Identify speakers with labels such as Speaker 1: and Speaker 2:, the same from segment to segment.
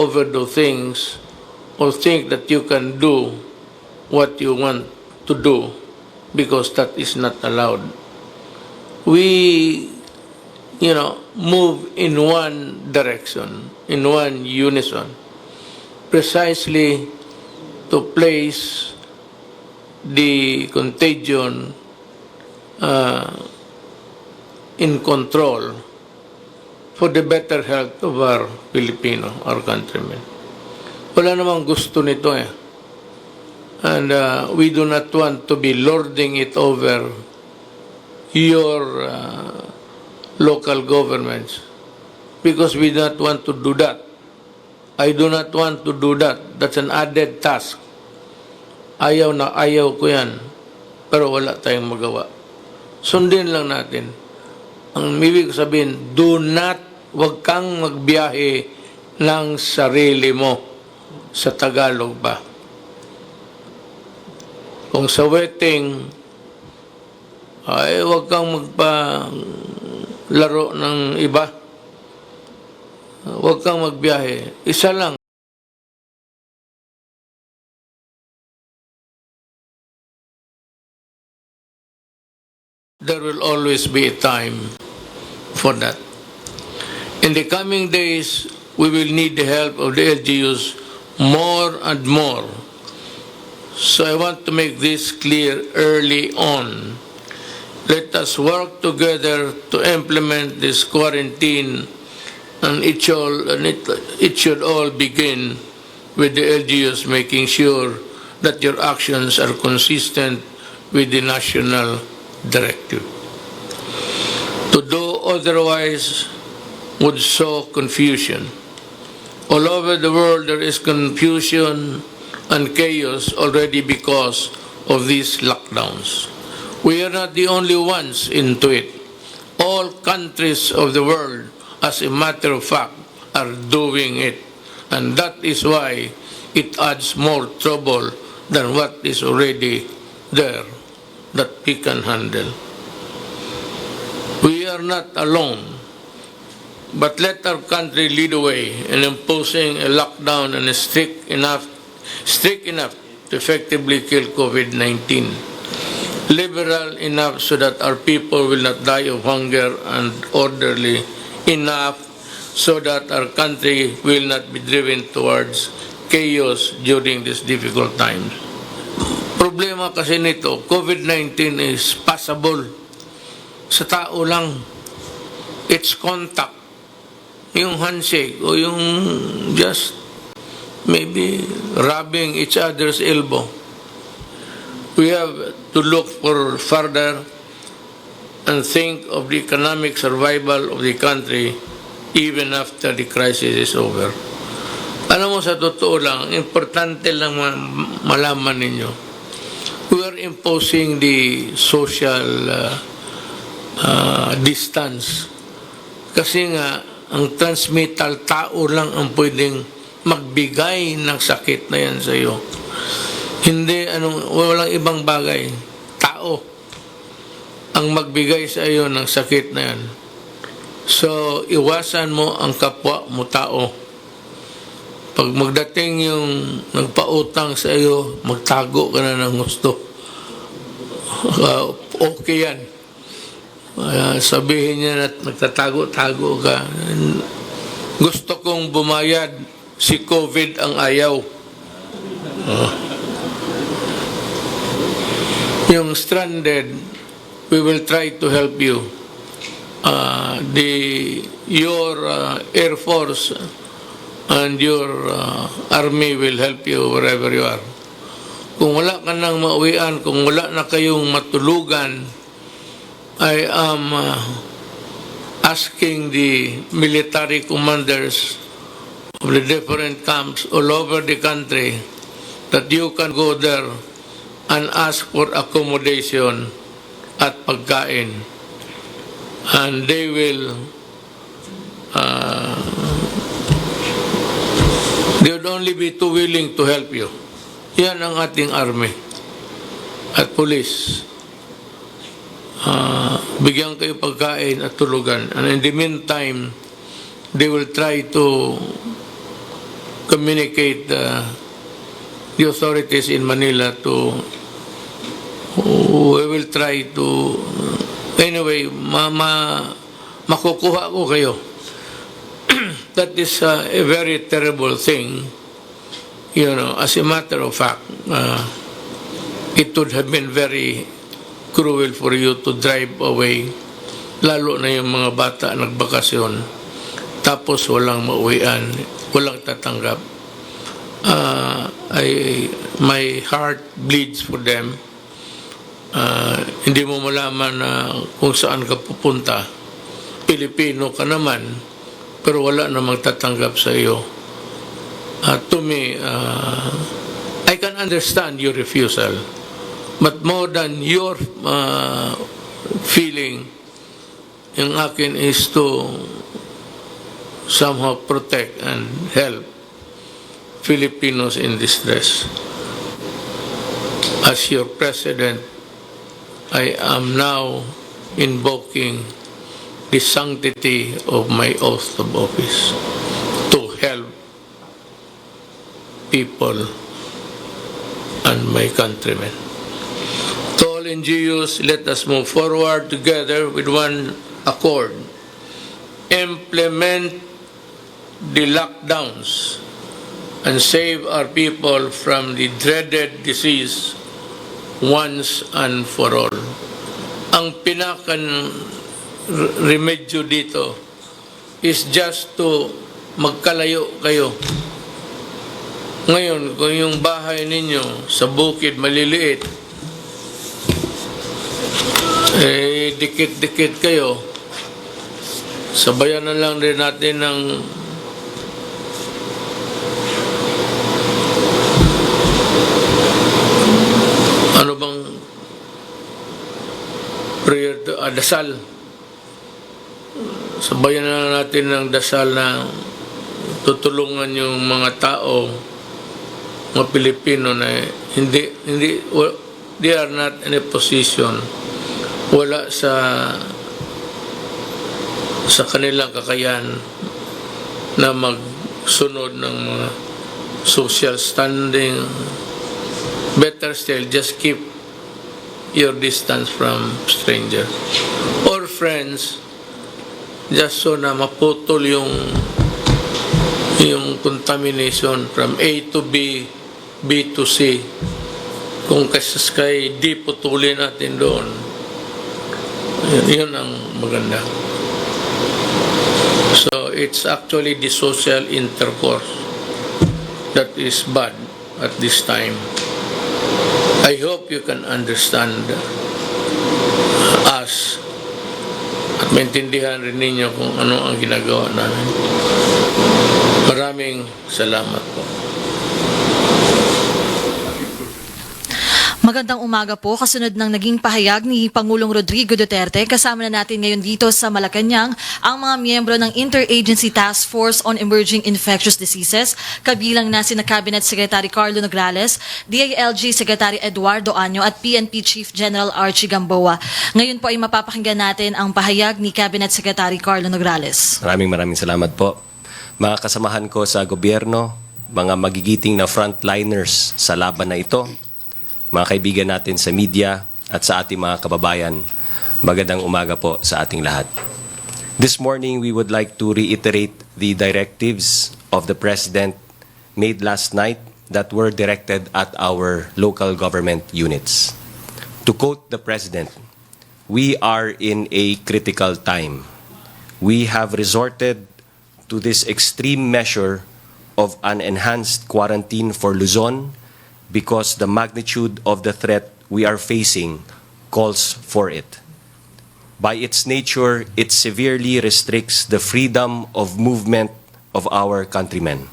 Speaker 1: overdo things or think that you can do what you want to do, because that is not allowed. We, move in one direction, in one unison, precisely to place the contagion in control for the better health of our Filipino, our countrymen. Wala namang gusto nito eh. And we do not want to be lording it over your local governments, because we do not want to do that. I do not want to do that. That's an added task. Ayaw na ayaw ko yan. Pero wala tayong magawa. Sundin lang natin. Ang ibig sabihin, wag kang magbiyahe ng sarili mo. Sa Tagalog ba? Kung sa wedding, ay wag kang magpa-laro ng iba. Wag kang magbiyahe. Isa lang. There will always be a time for that. In the coming days, we will need the help of the LGUs more and more. So I want to make this clear early on. Let us work together to implement this quarantine, and it should all begin with the LGUs making sure that your actions are consistent with the national directive. To do otherwise would sow confusion. All over the world there is confusion and chaos already because of these lockdowns. We are not the only ones into it. All countries of the world, as a matter of fact, are doing it. And that is why it adds more trouble than what is already there that we can handle. We are not alone, but let our country lead the way in imposing a lockdown and strict enough to effectively kill COVID-19. Liberal enough so that our people will not die of hunger, and orderly enough so that our country will not be driven towards chaos during these difficult times. Problema kasi nito, COVID-19 is passable. Sa tao lang. It's contact. Yung handshake o yung just maybe rubbing each other's elbow. We have to look for further and think of the economic survival of the country even after the crisis is over. Alam mo, sa totoo lang, importante lang malaman ninyo. We are imposing the social distance. Kasi nga, ang transmittal, tao lang ang pwedeng magbigay ng sakit na yan sa iyo. Hindi, walang ibang bagay. Tao ang magbigay sa iyo ng sakit na yan. So, iwasan mo ang kapwa mo tao. Pag magdating yung nagpautang sa iyo, magtago ka na ng gusto. Okay yan. Sabihin niya na nagtatago-tago ka. Gusto kong bumayad, si COVID ang ayaw. Yung stranded, we will try to help you. Your Air Force and your Army will help you wherever you are. Kung wala ka nang mauwian, kung wala na kayong matulugan, I am asking the military commanders of the different camps all over the country that you can go there and ask for accommodation at pagkain. And they will they would only be too willing to help you. Yan ang ating army at police. Bigyan kayo pagkain at tulugan. And in the meantime, they will try to communicate the authorities in Manila to, we will try to, anyway, makukuha ko kayo. That is a very terrible thing. You know, as a matter of fact, it would have been very cruel for you to drive away, lalo na yung mga bata nagbakasyon, tapos walang mauwian, walang tatanggap. My heart bleeds for them. Hindi mo malaman na kung saan ka pupunta. Pilipino ka naman, pero wala namang tatanggap sa iyo. To me, I can understand your refusal, but more than your feeling, yung akin is to somehow protect and help Filipinos in distress. As your president, I am now invoking the sanctity of my oath of office to help people and my countrymen. To all NGOs, let us move forward together with one accord. Implement the lockdowns and save our people from the dreaded disease once and for all. Ang pinakan remedyo dito is just to magkalayo kayo. Ngayon, kung yung bahay ninyo sa bukid maliliit, dikit-dikit kayo, sabayan na lang rin natin ng ano bang prayer, dasal. Sabayan na natin ng dasal na tutulungan yung mga tao, mga Pilipino na hindi they are not in a position, wala sa kanilang kakayahan na magsunod ng mga social standing. Better still, just keep your distance from strangers or friends, just so na maputol yung contamination from A to B, B to C. Kung kay D, putulin natin doon. Yun ang maganda. So it's actually the social intercourse that is bad at this time. I hope you can understand us at maintindihan rin ninyo kung ano ang ginagawa namin. Maraming salamat po.
Speaker 2: Magandang umaga po. Kasunod ng naging pahayag ni Pangulong Rodrigo Duterte, kasama na natin ngayon dito sa Malacanang ang mga miyembro ng Interagency Task Force on Emerging Infectious Diseases, kabilang na sina Cabinet Secretary Carlo Nograles, DILG Secretary Eduardo Año at PNP Chief General Archie Gamboa. Ngayon po ay mapapakinggan natin ang pahayag ni Cabinet Secretary Carlo Nograles.
Speaker 3: Maraming salamat po. Mga kasamahan ko sa gobyerno, mga magigiting na frontliners sa laban na ito, mga kaibigan natin sa media at sa ating mga kababayan, magandang umaga po sa ating lahat. This morning, we would like to reiterate the directives of the President made last night that were directed at our local government units. To quote the President, "We are in a critical time. We have resorted to this extreme measure of an enhanced quarantine for Luzon because the magnitude of the threat we are facing calls for it. By its nature, it severely restricts the freedom of movement of our countrymen.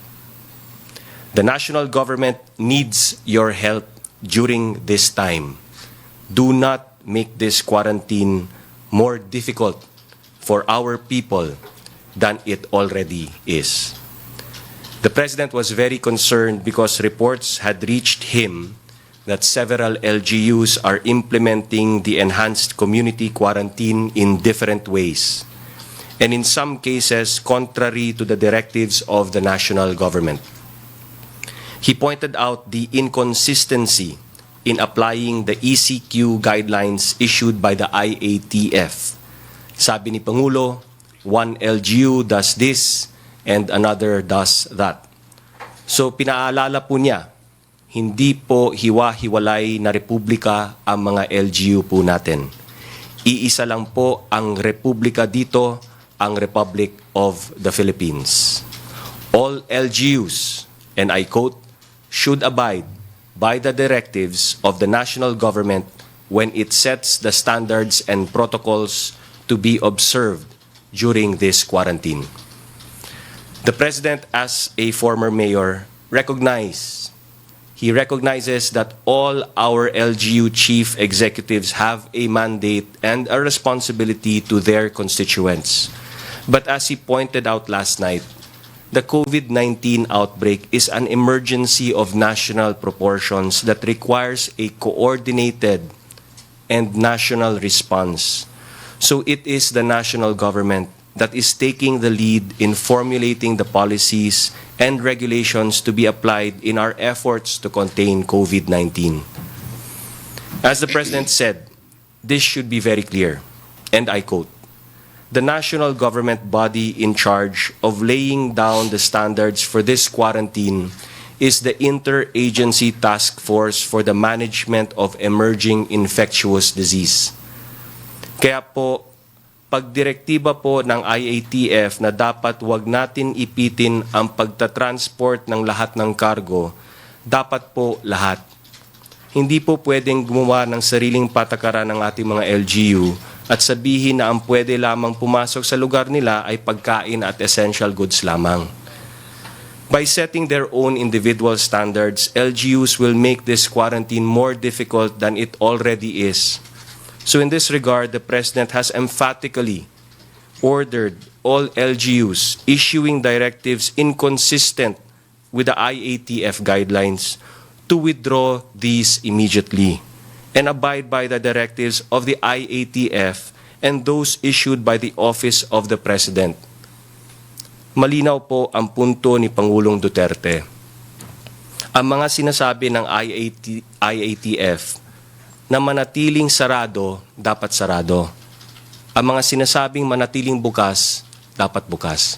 Speaker 3: The national government needs your help during this time. Do not make this quarantine more difficult for our people than it already is." The President was very concerned because reports had reached him that several LGUs are implementing the enhanced community quarantine in different ways, and in some cases contrary to the directives of the national government. He pointed out the inconsistency in applying the ECQ guidelines issued by the IATF. Sabi ni Pangulo, one LGU does this and another does that. So pinaalala po niya, hindi po hiwa-hiwalay na republika ang mga LGU po natin. Iisa lang po ang republika dito, ang Republic of the Philippines. All LGUs, and I quote, should abide by the directives of the national government when it sets the standards and protocols to be observed during this quarantine. The President, as a former mayor, recognizes that all our LGU chief executives have a mandate and a responsibility to their constituents. But as he pointed out last night, the COVID-19 outbreak is an emergency of national proportions that requires a coordinated and national response. So it is the national government that is taking the lead in formulating the policies and regulations to be applied in our efforts to contain COVID-19. As the President said, this should be very clear, and I quote, "The national government body in charge of laying down the standards for this quarantine is the Interagency Task Force for the Management of Emerging Infectious Disease." Kaya po, pagdirektiba po ng IATF na dapat wag natin ipitin ang pagtatransport ng lahat ng cargo, dapat po lahat. Hindi po pwedeng gumawa ng sariling patakaran ng ating mga LGU at sabihin na ang pwede lamang pumasok sa lugar nila ay pagkain at essential goods lamang. By setting their own individual standards, LGUs will make this quarantine more difficult than it already is. So in this regard, the President has emphatically ordered all LGUs issuing directives inconsistent with the IATF guidelines to withdraw these immediately and abide by the directives of the IATF and those issued by the Office of the President. Malinaw po ang punto ni Pangulong Duterte. Ang mga sinasabi ng IATF na manatiling sarado, dapat sarado. Ang mga sinasabing manatiling bukas, dapat bukas.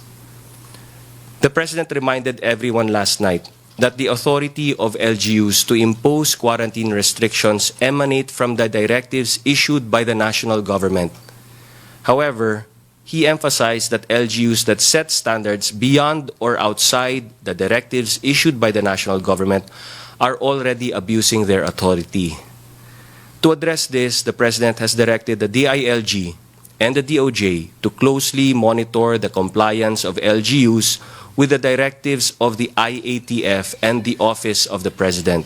Speaker 3: The President reminded everyone last night that the authority of LGUs to impose quarantine restrictions emanate from the directives issued by the national government. However, he emphasized that LGUs that set standards beyond or outside the directives issued by the national government are already abusing their authority. To address this, the President has directed the DILG and the DOJ to closely monitor the compliance of LGUs with the directives of the IATF and the Office of the President,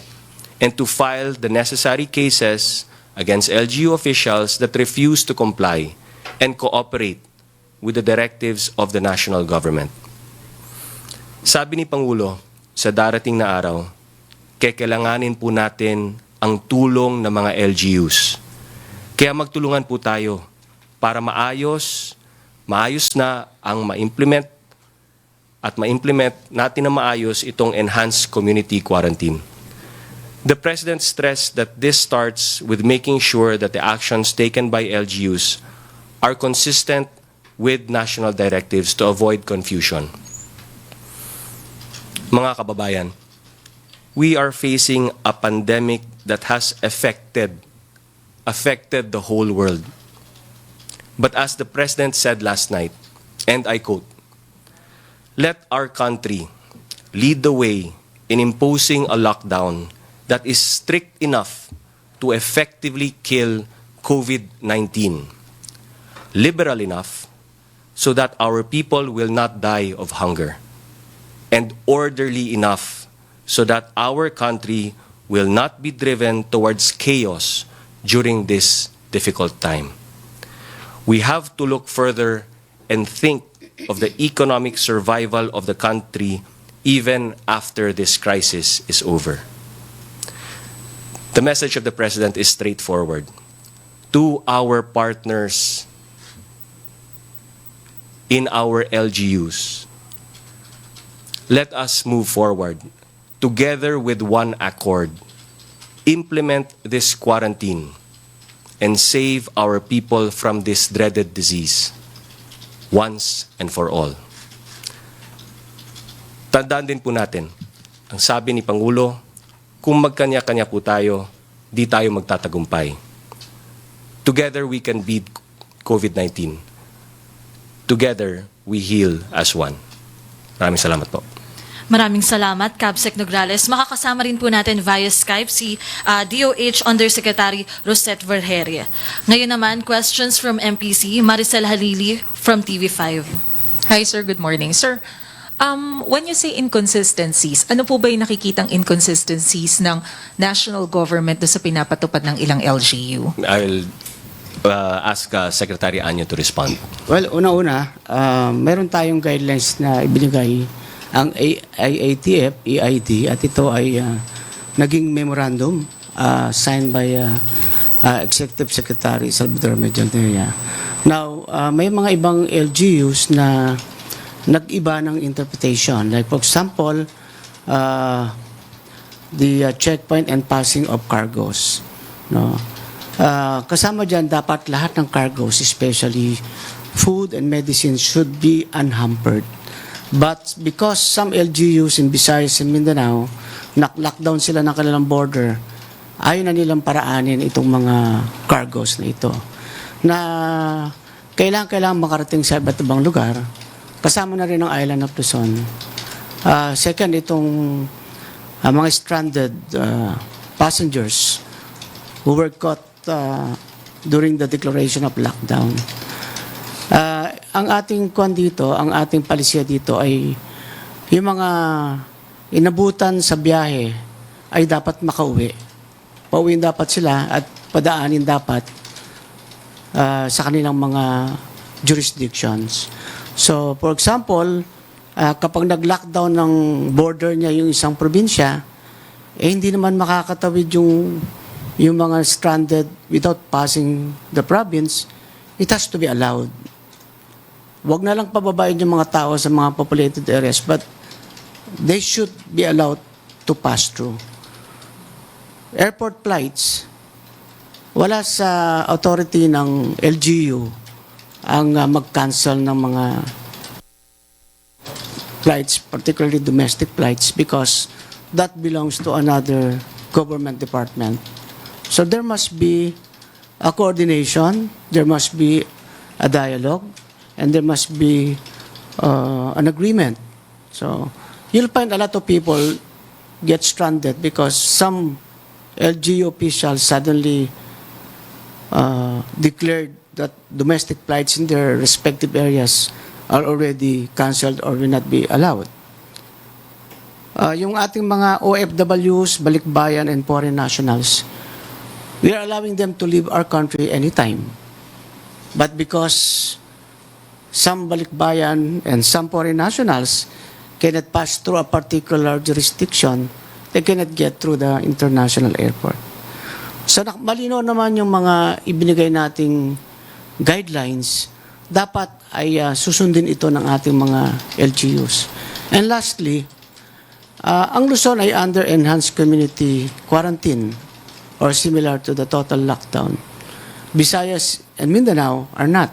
Speaker 3: and to file the necessary cases against LGU officials that refuse to comply and cooperate with the directives of the national government. Sabi ni Pangulo, sa darating na araw, kailanganin po natin ang tulong ng mga LGUs. Kaya magtulungan po tayo para maayos na ang ma-implement natin na maayos itong enhanced community quarantine. The President stressed that this starts with making sure that the actions taken by LGUs are consistent with national directives to avoid confusion. Mga kababayan, we are facing a pandemic that has affected the whole world. But as the President said last night, and I quote, "Let our country lead the way in imposing a lockdown that is strict enough to effectively kill COVID-19, liberal enough so that our people will not die of hunger, and orderly enough so that our country will not be driven towards chaos during this difficult time. We have to look further and think of the economic survival of the country even after this crisis is over." The message of the President is straightforward. To our partners in our LGUs, let us move forward together with one accord, implement this quarantine and save our people from this dreaded disease once and for all. Tandaan din po natin, ang sabi ni Pangulo, kung magkanya-kanya po tayo, di tayo magtatagumpay. Together we can beat COVID-19. Together we heal as one. Maraming salamat po.
Speaker 2: Maraming salamat, Cabsec Nograles. Makakasama rin po natin via Skype si DOH Undersecretary Rosette Vergeire. Ngayon naman, questions from MPC, Maricel Halili from TV5.
Speaker 4: Hi, sir. Good morning. Sir, when you say inconsistencies, ano po ba yung nakikitang inconsistencies ng national government doon sa pinapatupad ng ilang LGU?
Speaker 3: I'll ask Secretary Anyo to respond.
Speaker 5: Well, una-una, meron tayong guidelines na ibinigay ang IATF, EID, at ito ay naging memorandum signed by Executive Secretary Salvador Medianera. Now, may mga ibang LGUs na nag-iba ng interpretation. Like for example, the checkpoint and passing of cargos. No? Kasama dyan, dapat lahat ng cargos, especially food and medicine, should be unhampered. But because some LGUs in Visayas and Mindanao, lockdown sila ng kanilang border, ayaw na nilang paraanin itong mga cargos na ito. Na kailangan makarating sa iba't ibang lugar, kasama na rin ang island of Luzon. Second, itong mga stranded passengers who were caught during the declaration of lockdown. Ang ating ang ating palisiya dito ay yung mga inabutan sa biyahe ay dapat makauwi. Pauwiin dapat sila at padaanin dapat sa kanilang mga jurisdictions. So, for example, kapag nag-lockdown ng border niya yung isang probinsya, hindi naman makakatawid yung mga stranded without passing the province. It has to be allowed. Huwag na lang pababain yung mga tao sa mga populated areas, but they should be allowed to pass through. Airport flights, wala sa authority ng LGU ang mag-cancel ng mga flights, particularly domestic flights, because that belongs to another government department. So there must be a coordination, there must be a dialogue, and there must be an agreement. So you'll find a lot of people get stranded because some LGU officials suddenly declared that domestic flights in their respective areas are already canceled or will not be allowed. Yung ating mga OFWs, balikbayan, and foreign nationals, we are allowing them to leave our country anytime. But because some balikbayan and some foreign nationals cannot pass through a particular jurisdiction, they cannot get through the international airport. So malinaw naman yung mga ibinigay nating guidelines, dapat ay susundin ito ng ating mga LGUs. And lastly, ang Luzon ay under enhanced community quarantine or similar to the total lockdown. Visayas and Mindanao are not.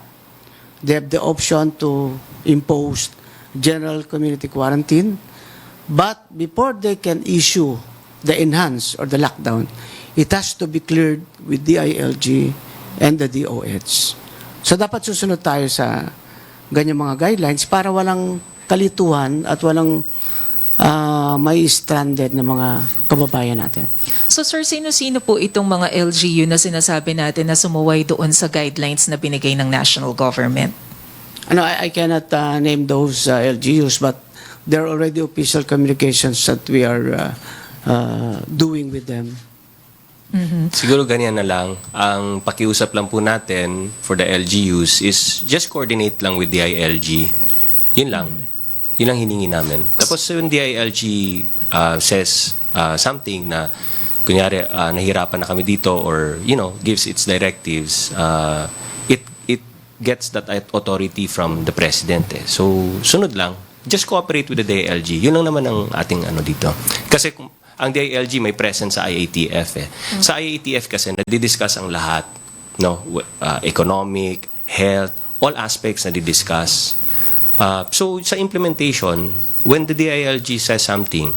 Speaker 5: They have the option to impose general community quarantine, but before they can issue the enhanced or the lockdown, it has to be cleared with DILG and the DOH. So dapat susunod tayo sa ganyang mga guidelines para walang kalituhan at walang may stranded na mga kababayan natin.
Speaker 4: So sir, sino-sino po itong mga LGU na sinasabi natin na sumuway doon sa guidelines na binigay ng national government?
Speaker 5: I cannot name those LGUs, but there are already official communications that we are doing with them.
Speaker 3: Siguro ganyan na lang. Ang pakiusap lang po natin for the LGUs is just coordinate lang with DILG. Yun lang. Yun lang hiningi namin. Tapos yung DILG says something na kunyari nahirapan na kami dito or gives its directives, it gets that authority from the president. So sunod lang. just cooperate with the DILG. Yun lang naman ang ating ano dito. Kasi ang DILG may presence sa IATF eh. Sa IATF kasi nadidiscuss ang lahat, no? Economic, health, all aspects nadidiscuss. So sa implementation, when the DILG says something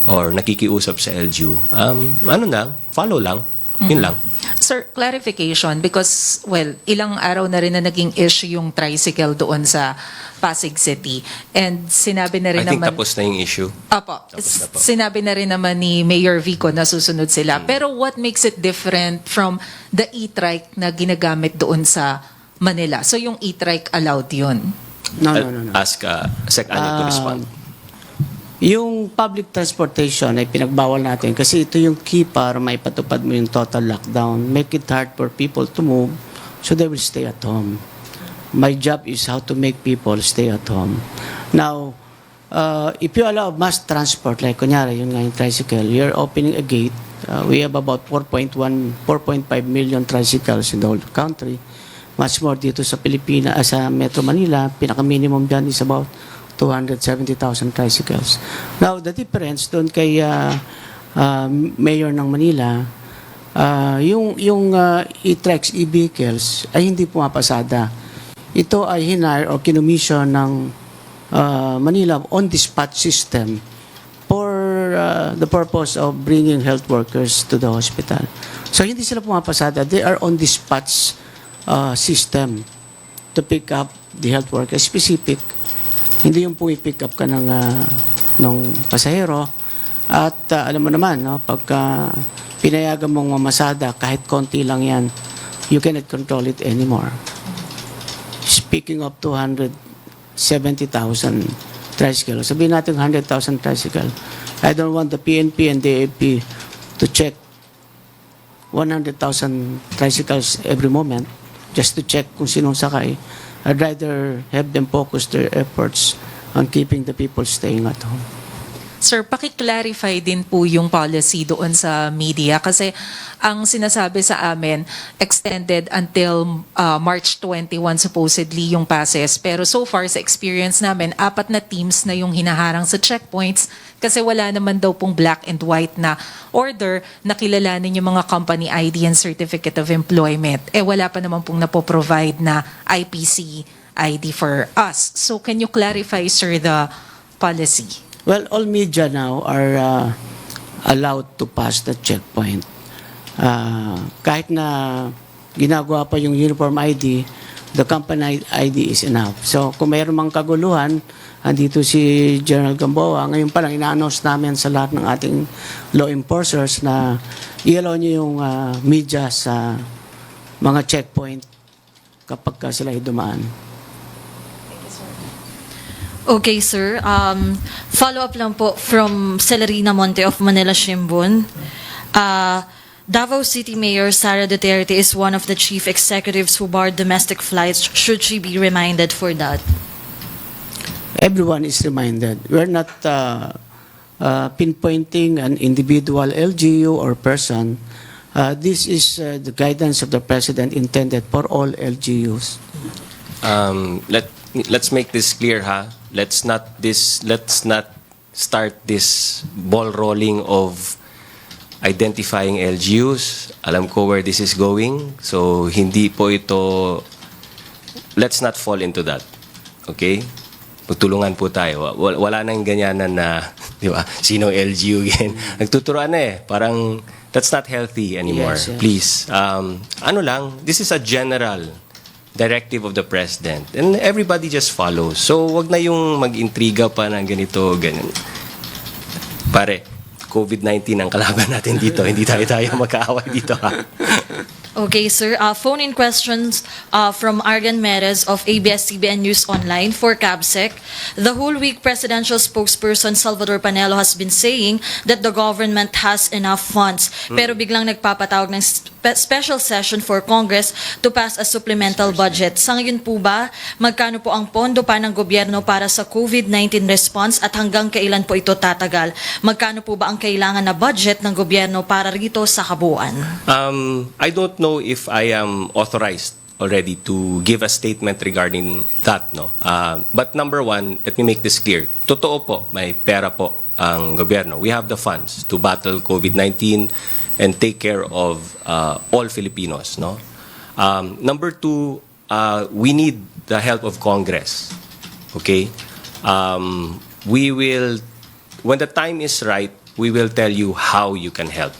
Speaker 3: or nakikiusap sa LGU, ano lang, follow lang. Yun lang.
Speaker 4: Sir, clarification because, well, ilang araw na rin na naging issue yung tricycle doon sa Pasig City. And sinabi na rin
Speaker 3: I think
Speaker 4: naman...
Speaker 3: tapos na yung issue.
Speaker 4: Apo,
Speaker 3: Tapos na po.
Speaker 4: sinabi na rin naman ni Mayor Vico na susunod sila. Pero what makes it different from the e-trike na ginagamit doon sa Manila? So yung e-trike allowed yun?
Speaker 5: No.
Speaker 3: Ask Sec. Anyo to respond.
Speaker 5: Yung public transportation ay pinagbawal natin kasi ito yung key para maipatupad mo yung total lockdown. Make it hard for people to move so they will stay at home. My job is how to make people stay at home. Now, if you allow mass transport, like kunyari, yun nga yung tricycle, you're opening a gate. We have about 4.5 million tricycles in the whole country. Much more dito sa Pilipinas, sa Metro Manila, pinaka-minimum dyan is about 270,000 tricycles. Now, the difference doon kay Mayor ng Manila, yung e-treks, e-vehicles ay hindi pumapasada. Ito ay hinar o kinumisyon ng Manila on-dispatch system for the purpose of bringing health workers to the hospital. So, hindi sila pumapasada. They are on-dispatch system to pick up the health workers specific. Hindi yung pumipick up ka ng pasahero at alam mo naman, no, pagka pinayagan mong mamasada, kahit konti lang yan, you cannot control it anymore. Speaking of 270,000 tricycle, sabihin natin 100,000 tricycle, I don't want the PNP and the DAP to check 100,000 tricycles every moment just to check kung sinong sakay. I'd rather have them focus their efforts on keeping the people staying at home.
Speaker 4: Sir, paki-clarify din po yung policy doon sa media kasi ang sinasabi sa amin extended until March 21 supposedly yung passes. Pero so far sa experience namin, 4 na teams na yung hinaharang sa checkpoints kasi wala naman daw pong black and white na order na kilalanin yung mga company ID and certificate of employment. Wala pa naman pong napoprovide na IPC ID for us. So can you clarify, sir, the policy?
Speaker 5: Well, all media now are allowed to pass the checkpoint. Kahit na ginagawa pa yung uniform ID, the company ID is enough. So kung mayroon mang kaguluhan, andito si General Gamboa, ngayon pa lang ina-announce namin sa lahat ng ating law enforcers na i-allow niyo yung media sa mga checkpoint kapag sila ay dumaan.
Speaker 2: Okay, sir. Follow-up lang po from Celerina Monte of Manila Shimbun. Davao City Mayor Sara Duterte is one of the chief executives who barred domestic flights. Should she be reminded for that?
Speaker 5: Everyone is reminded. We're not pinpointing an individual LGU or person. This is the guidance of the President intended for all LGUs.
Speaker 3: Let's make this clear, ha. Let's not start this ball rolling of identifying LGUs. Alam ko where this is going. So hindi po ito, let's not fall into that. Okay? Pagtulungan po tayo. Wala nang ganyanan na, di ba? Sinong LGU yan? Nagtuturuan na eh. Parang that's not healthy anymore.
Speaker 5: Yes, yes.
Speaker 3: Please. Ano lang, this is a general directive of the President. And everybody just follows. So, wag na yung mag-intriga pa ng ganito, ganyan. Pare, COVID-19 ang kalaban natin dito. Hindi tayo magkaaway dito, ha?
Speaker 2: Okay, sir. Phone-in questions from Argan Merez of ABS-CBN News Online for CABSEC. The whole week, presidential spokesperson Salvador Panelo has been saying that the government has enough funds. Pero biglang nagpapatawag ng special session for Congress to pass a supplemental budget. Sa ngayon po ba, magkano po ang pondo pa ng gobyerno para sa COVID-19 response at hanggang kailan po ito tatagal? Magkano po ba ang kailangan na budget ng gobyerno para rito sa kabuuan?
Speaker 3: I don't know if I am authorized already to give a statement regarding that, no. But number one, let me make this clear. Totoo po, may pera po ang gobyerno. We have the funds to battle COVID-19 and take care of all Filipinos, no. Number two, we need the help of Congress. Okay? We will, when the time is right, we will tell you how you can help.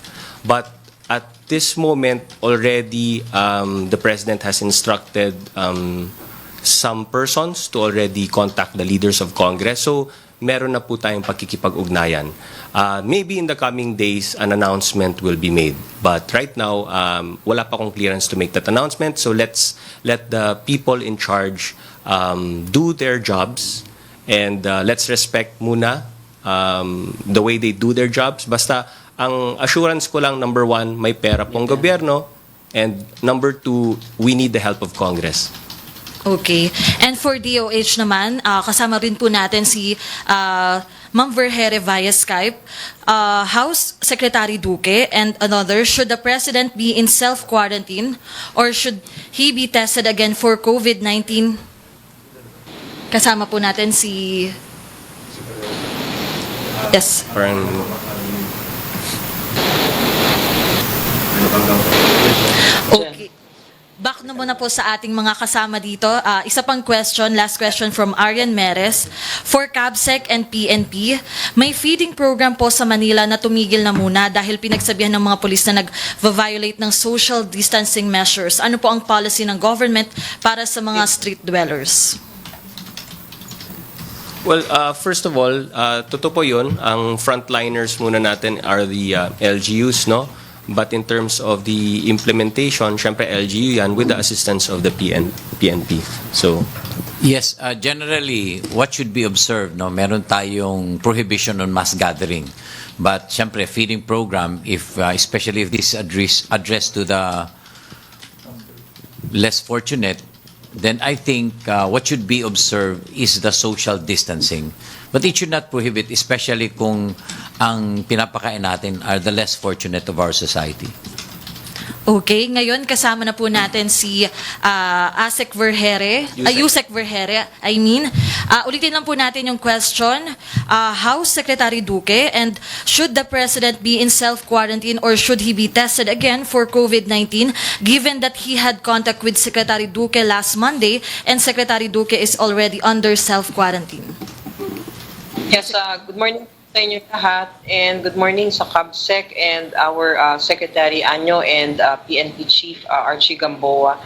Speaker 3: But at this moment, already the President has instructed some persons to already contact the leaders of Congress. So, meron na po tayong pakikipag-ugnayan. Maybe in the coming days, an announcement will be made. But right now, wala pa akong clearance to make that announcement. So let's let the people in charge do their jobs, and let's respect muna the way they do their jobs. Basta, ang assurance ko lang, number one, may pera pong gobyerno, and number two, we need the help of Congress.
Speaker 2: Okay. And for DOH naman, kasama rin po natin si Ma'am Vergere via Skype. House Secretary Duque and another, should the President be in self-quarantine or should he be tested again for COVID-19? Kasama po natin si... Yes.
Speaker 3: Parang,
Speaker 2: Okay. Back na muna po sa ating mga kasama dito. Isa pang question, last question from Arian Meres. For CABSEC and PNP, may feeding program po sa Manila na tumigil na muna dahil pinagsabihan ng mga pulis na nag-violate ng social distancing measures. Ano po ang policy ng government para sa mga street dwellers?
Speaker 3: well, first of all, totoo po yun. Ang frontliners muna natin are the LGUs, no? But in terms of the implementation, syempre LGU yan with the assistance of the PNP. So,
Speaker 6: Yes, generally, what should be observed, no, meron tayong prohibition on mass gathering. But syempre, feeding program, if especially if this addressed to the less fortunate, then I think what should be observed is the social distancing. But it should not prohibit, especially kung ang pinapakain natin are the less fortunate of our society.
Speaker 2: Okay, ngayon kasama na po natin si Yusek Vergere, ulitin lang po natin yung question. House Secretary Duque, and should the President be in self-quarantine or should he be tested again for COVID-19 given that he had contact with Secretary Duque last Monday and Secretary Duque is already under self-quarantine?
Speaker 7: Yes, good morning sa inyo lahat, and good morning sa CABSEC and our Secretary Anyo and PNP Chief Archie Gamboa.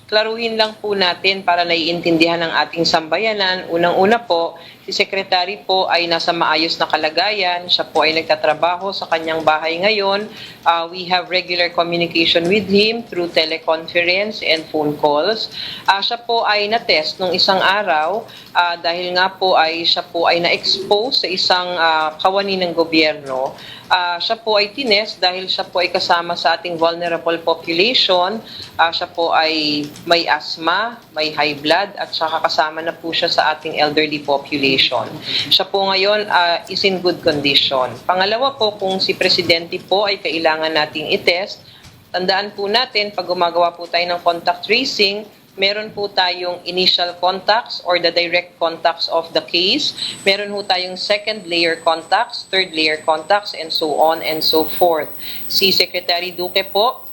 Speaker 7: Klaruhin lang po natin para naiintindihan ng ating sambayanan. Unang-una po, si Secretary po ay nasa maayos na kalagayan. Siya po ay nagtatrabaho sa kanyang bahay ngayon. We have regular communication with him through teleconference and phone calls. Siya po ay na-test nung isang araw dahil nga po ay siya po ay na-expose sa isang kawani ng gobyerno. Siya po ay tinest dahil siya po ay kasama sa ating vulnerable population. Siya po ay may asthma, may high blood, at saka kasama na po siya sa ating elderly population. Siya po ngayon is in good condition. Pangalawa po, kung si Presidente po ay kailangan nating itest, tandaan po natin, pag gumagawa po tayo ng contact tracing, meron po tayong initial contacts or the direct contacts of the case. Meron po tayong second layer contacts, third layer contacts, and so on and so forth. Si Secretary Duque po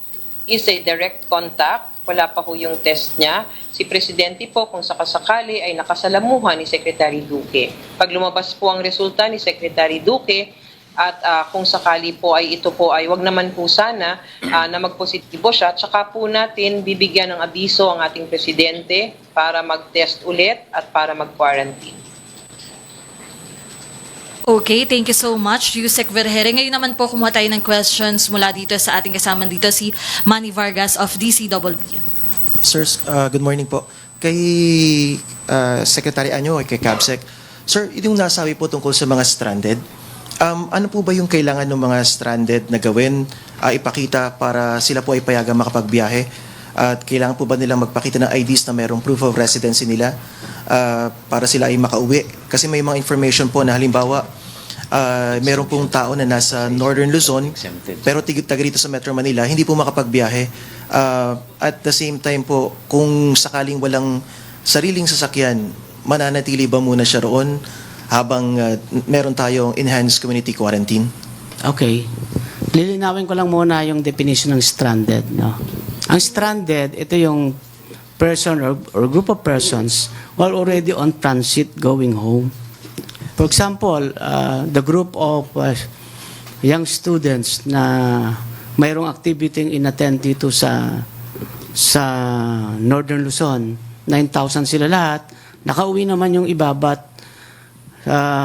Speaker 7: is a direct contact. Wala pa po yung test niya. Si Presidente po, kung sakasakali, ay nakasalamuhan ni Secretary Duque. Pag lumabas po ang resulta ni Secretary Duque, at kung sakali po ay ito po ay wag naman po sana na magpositibo siya, tsaka po natin bibigyan ng abiso ang ating Presidente para mag-test ulit at para mag-quarantine.
Speaker 2: Okay, thank you so much, Yusek Vergere. Ngayon naman po kumuha tayo ng questions mula dito sa ating kasama dito, si Manny Vargas of DCWB.
Speaker 8: Sirs, good morning po. Kay Secretary Anyo, kay CABSEC. Sir, yung nasabi po tungkol sa mga stranded, ano po ba yung kailangan ng mga stranded na gawin, ipakita para sila po ay payagang makapagbiyahe? At kailangan po ba nilang magpakita ng IDs na mayroong proof of residency nila para sila ay makauwi? Kasi may mga information po na halimbawa, meron pong tao na nasa Northern Luzon pero taga rito sa Metro Manila, hindi po makapagbiyahe. At the same time po, kung sakaling walang sariling sasakyan, mananatili ba muna siya roon habang meron tayong enhanced community quarantine?
Speaker 5: Okay. Lilinawin ko lang muna yung definition ng stranded. No? Ang stranded, ito yung person or group of persons who are already on transit going home. For example, the group of young students na mayroong activity inattend dito sa Northern Luzon, 9,000 sila lahat. Nakauwi naman yung iba, but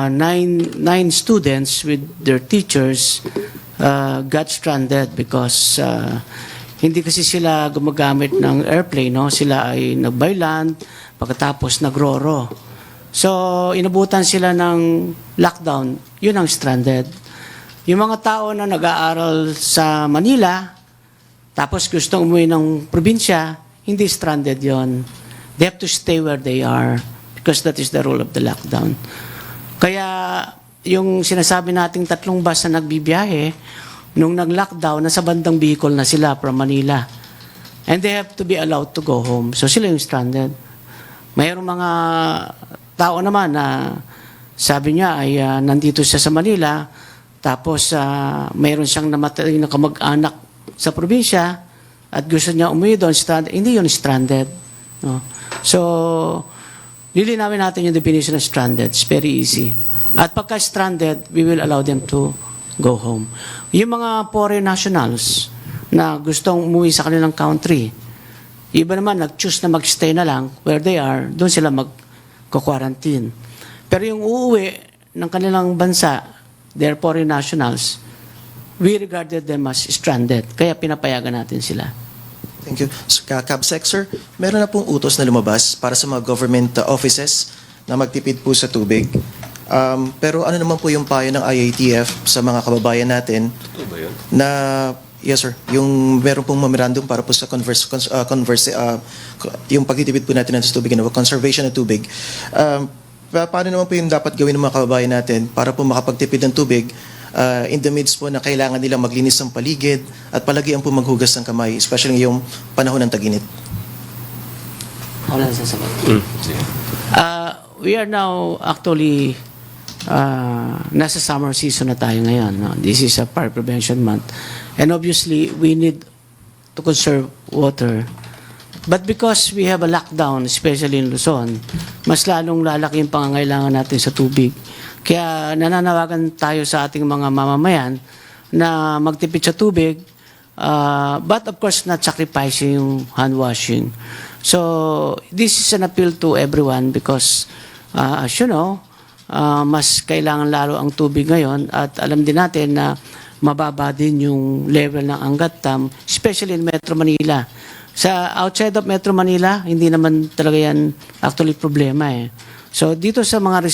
Speaker 5: nine students with their teachers got stranded because hindi kasi sila gumagamit ng airplane, no? Sila ay nag-by land, pagkatapos nagroro. So, inabutan sila ng lockdown. Yun ang stranded. Yung mga tao na nag-aaral sa Manila, tapos gustong umuwi ng probinsya, hindi stranded yon. They have to stay where they are because that is the rule of the lockdown. Kaya yung sinasabi nating 3 bus na nagbibiyahe, nung nag-lockdown, nasa bandang Bicol na sila from Manila. And they have to be allowed to go home. So sila yung stranded. Mayroong mga tao naman na sabi niya ay nandito siya sa Manila, tapos mayroon siyang namatay na kamag-anak sa probinsya at gusto niya umuwi doon, stranded. Hindi yun stranded. No? So, lilinawin natin yung definition of stranded. It's very easy. At pagka stranded, we will allow them to go home. Yung mga foreign nationals na gustong umuwi sa kanilang country, iba naman nag-choose na mag-stay na lang where they are, doon sila mag-quarantine. Pero yung uuwi ng kanilang bansa, they're foreign nationals, we regarded them as stranded. Kaya pinapayagan natin sila.
Speaker 8: Thank you. Kabsec, sir, meron na pong utos na lumabas para sa mga government offices na magtipid po sa tubig. Pero ano naman po yung payo ng IATF sa mga kababayan natin na, yes sir, yung meron pong memorandum para po sa yung pagtitipid po natin ng tubig, conservation ng tubig. Paano naman po yung dapat gawin ng mga kababayan natin para po makapagtipid ng tubig in the midst po na kailangan nilang maglinis ng paligid at palagian po maghugas ng kamay, especially yung panahon ng tag-init?
Speaker 5: Wala sasagot. We are now actually nasa summer season na tayo ngayon. No? This is a fire prevention month. And obviously, we need to conserve water. But because we have a lockdown, especially in Luzon, mas lalong lalaki yung pangangailangan natin sa tubig. Kaya nananawagan tayo sa ating mga mamamayan na magtipid sa tubig, but of course not sacrificing yung hand washing. So this is an appeal to everyone because as you know, mas kailangan lalo ang tubig ngayon at alam din natin na mababa din yung level ng Angat-Tam, especially in Metro Manila. Sa outside of Metro Manila, hindi naman talaga yan actually problema eh. So dito sa mga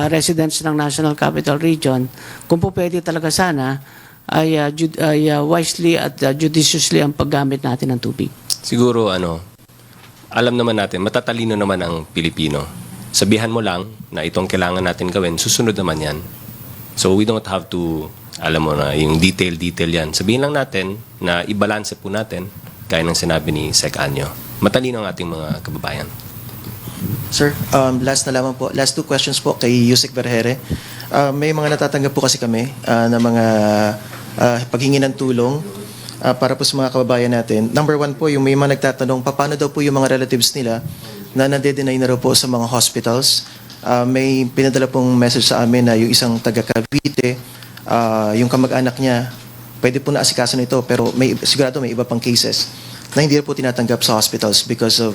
Speaker 5: residents ng National Capital Region, kung po pwede talaga sana, ay wisely at judiciously ang paggamit natin ng tubig.
Speaker 3: Siguro alam naman natin, matatalino naman ang Pilipino. Sabihan mo lang na itong kailangan natin gawin, susunod naman yan. So we don't have to, alam mo na, yung detail yan. Sabihin lang natin na ibalanse po natin, gaya ng sinabi ni Sec Anyo. Matalino ang ating mga kababayan.
Speaker 8: Sir, last na lamang po. Last 2 questions po kay Yusek Berhere. May mga natatanggap po kasi kami na mga paghingi ng tulong para po sa mga kababayan natin. Number 1 po, yung may mga nagtatanong, paano daw po yung mga relatives nila na nade-deny na raw po sa mga hospitals. May pinadala pong message sa amin na yung isang taga Cavite, yung kamag-anak niya, pwede po na asikaso nito, pero sigurado may iba pang cases na hindi po tinatanggap sa hospitals because of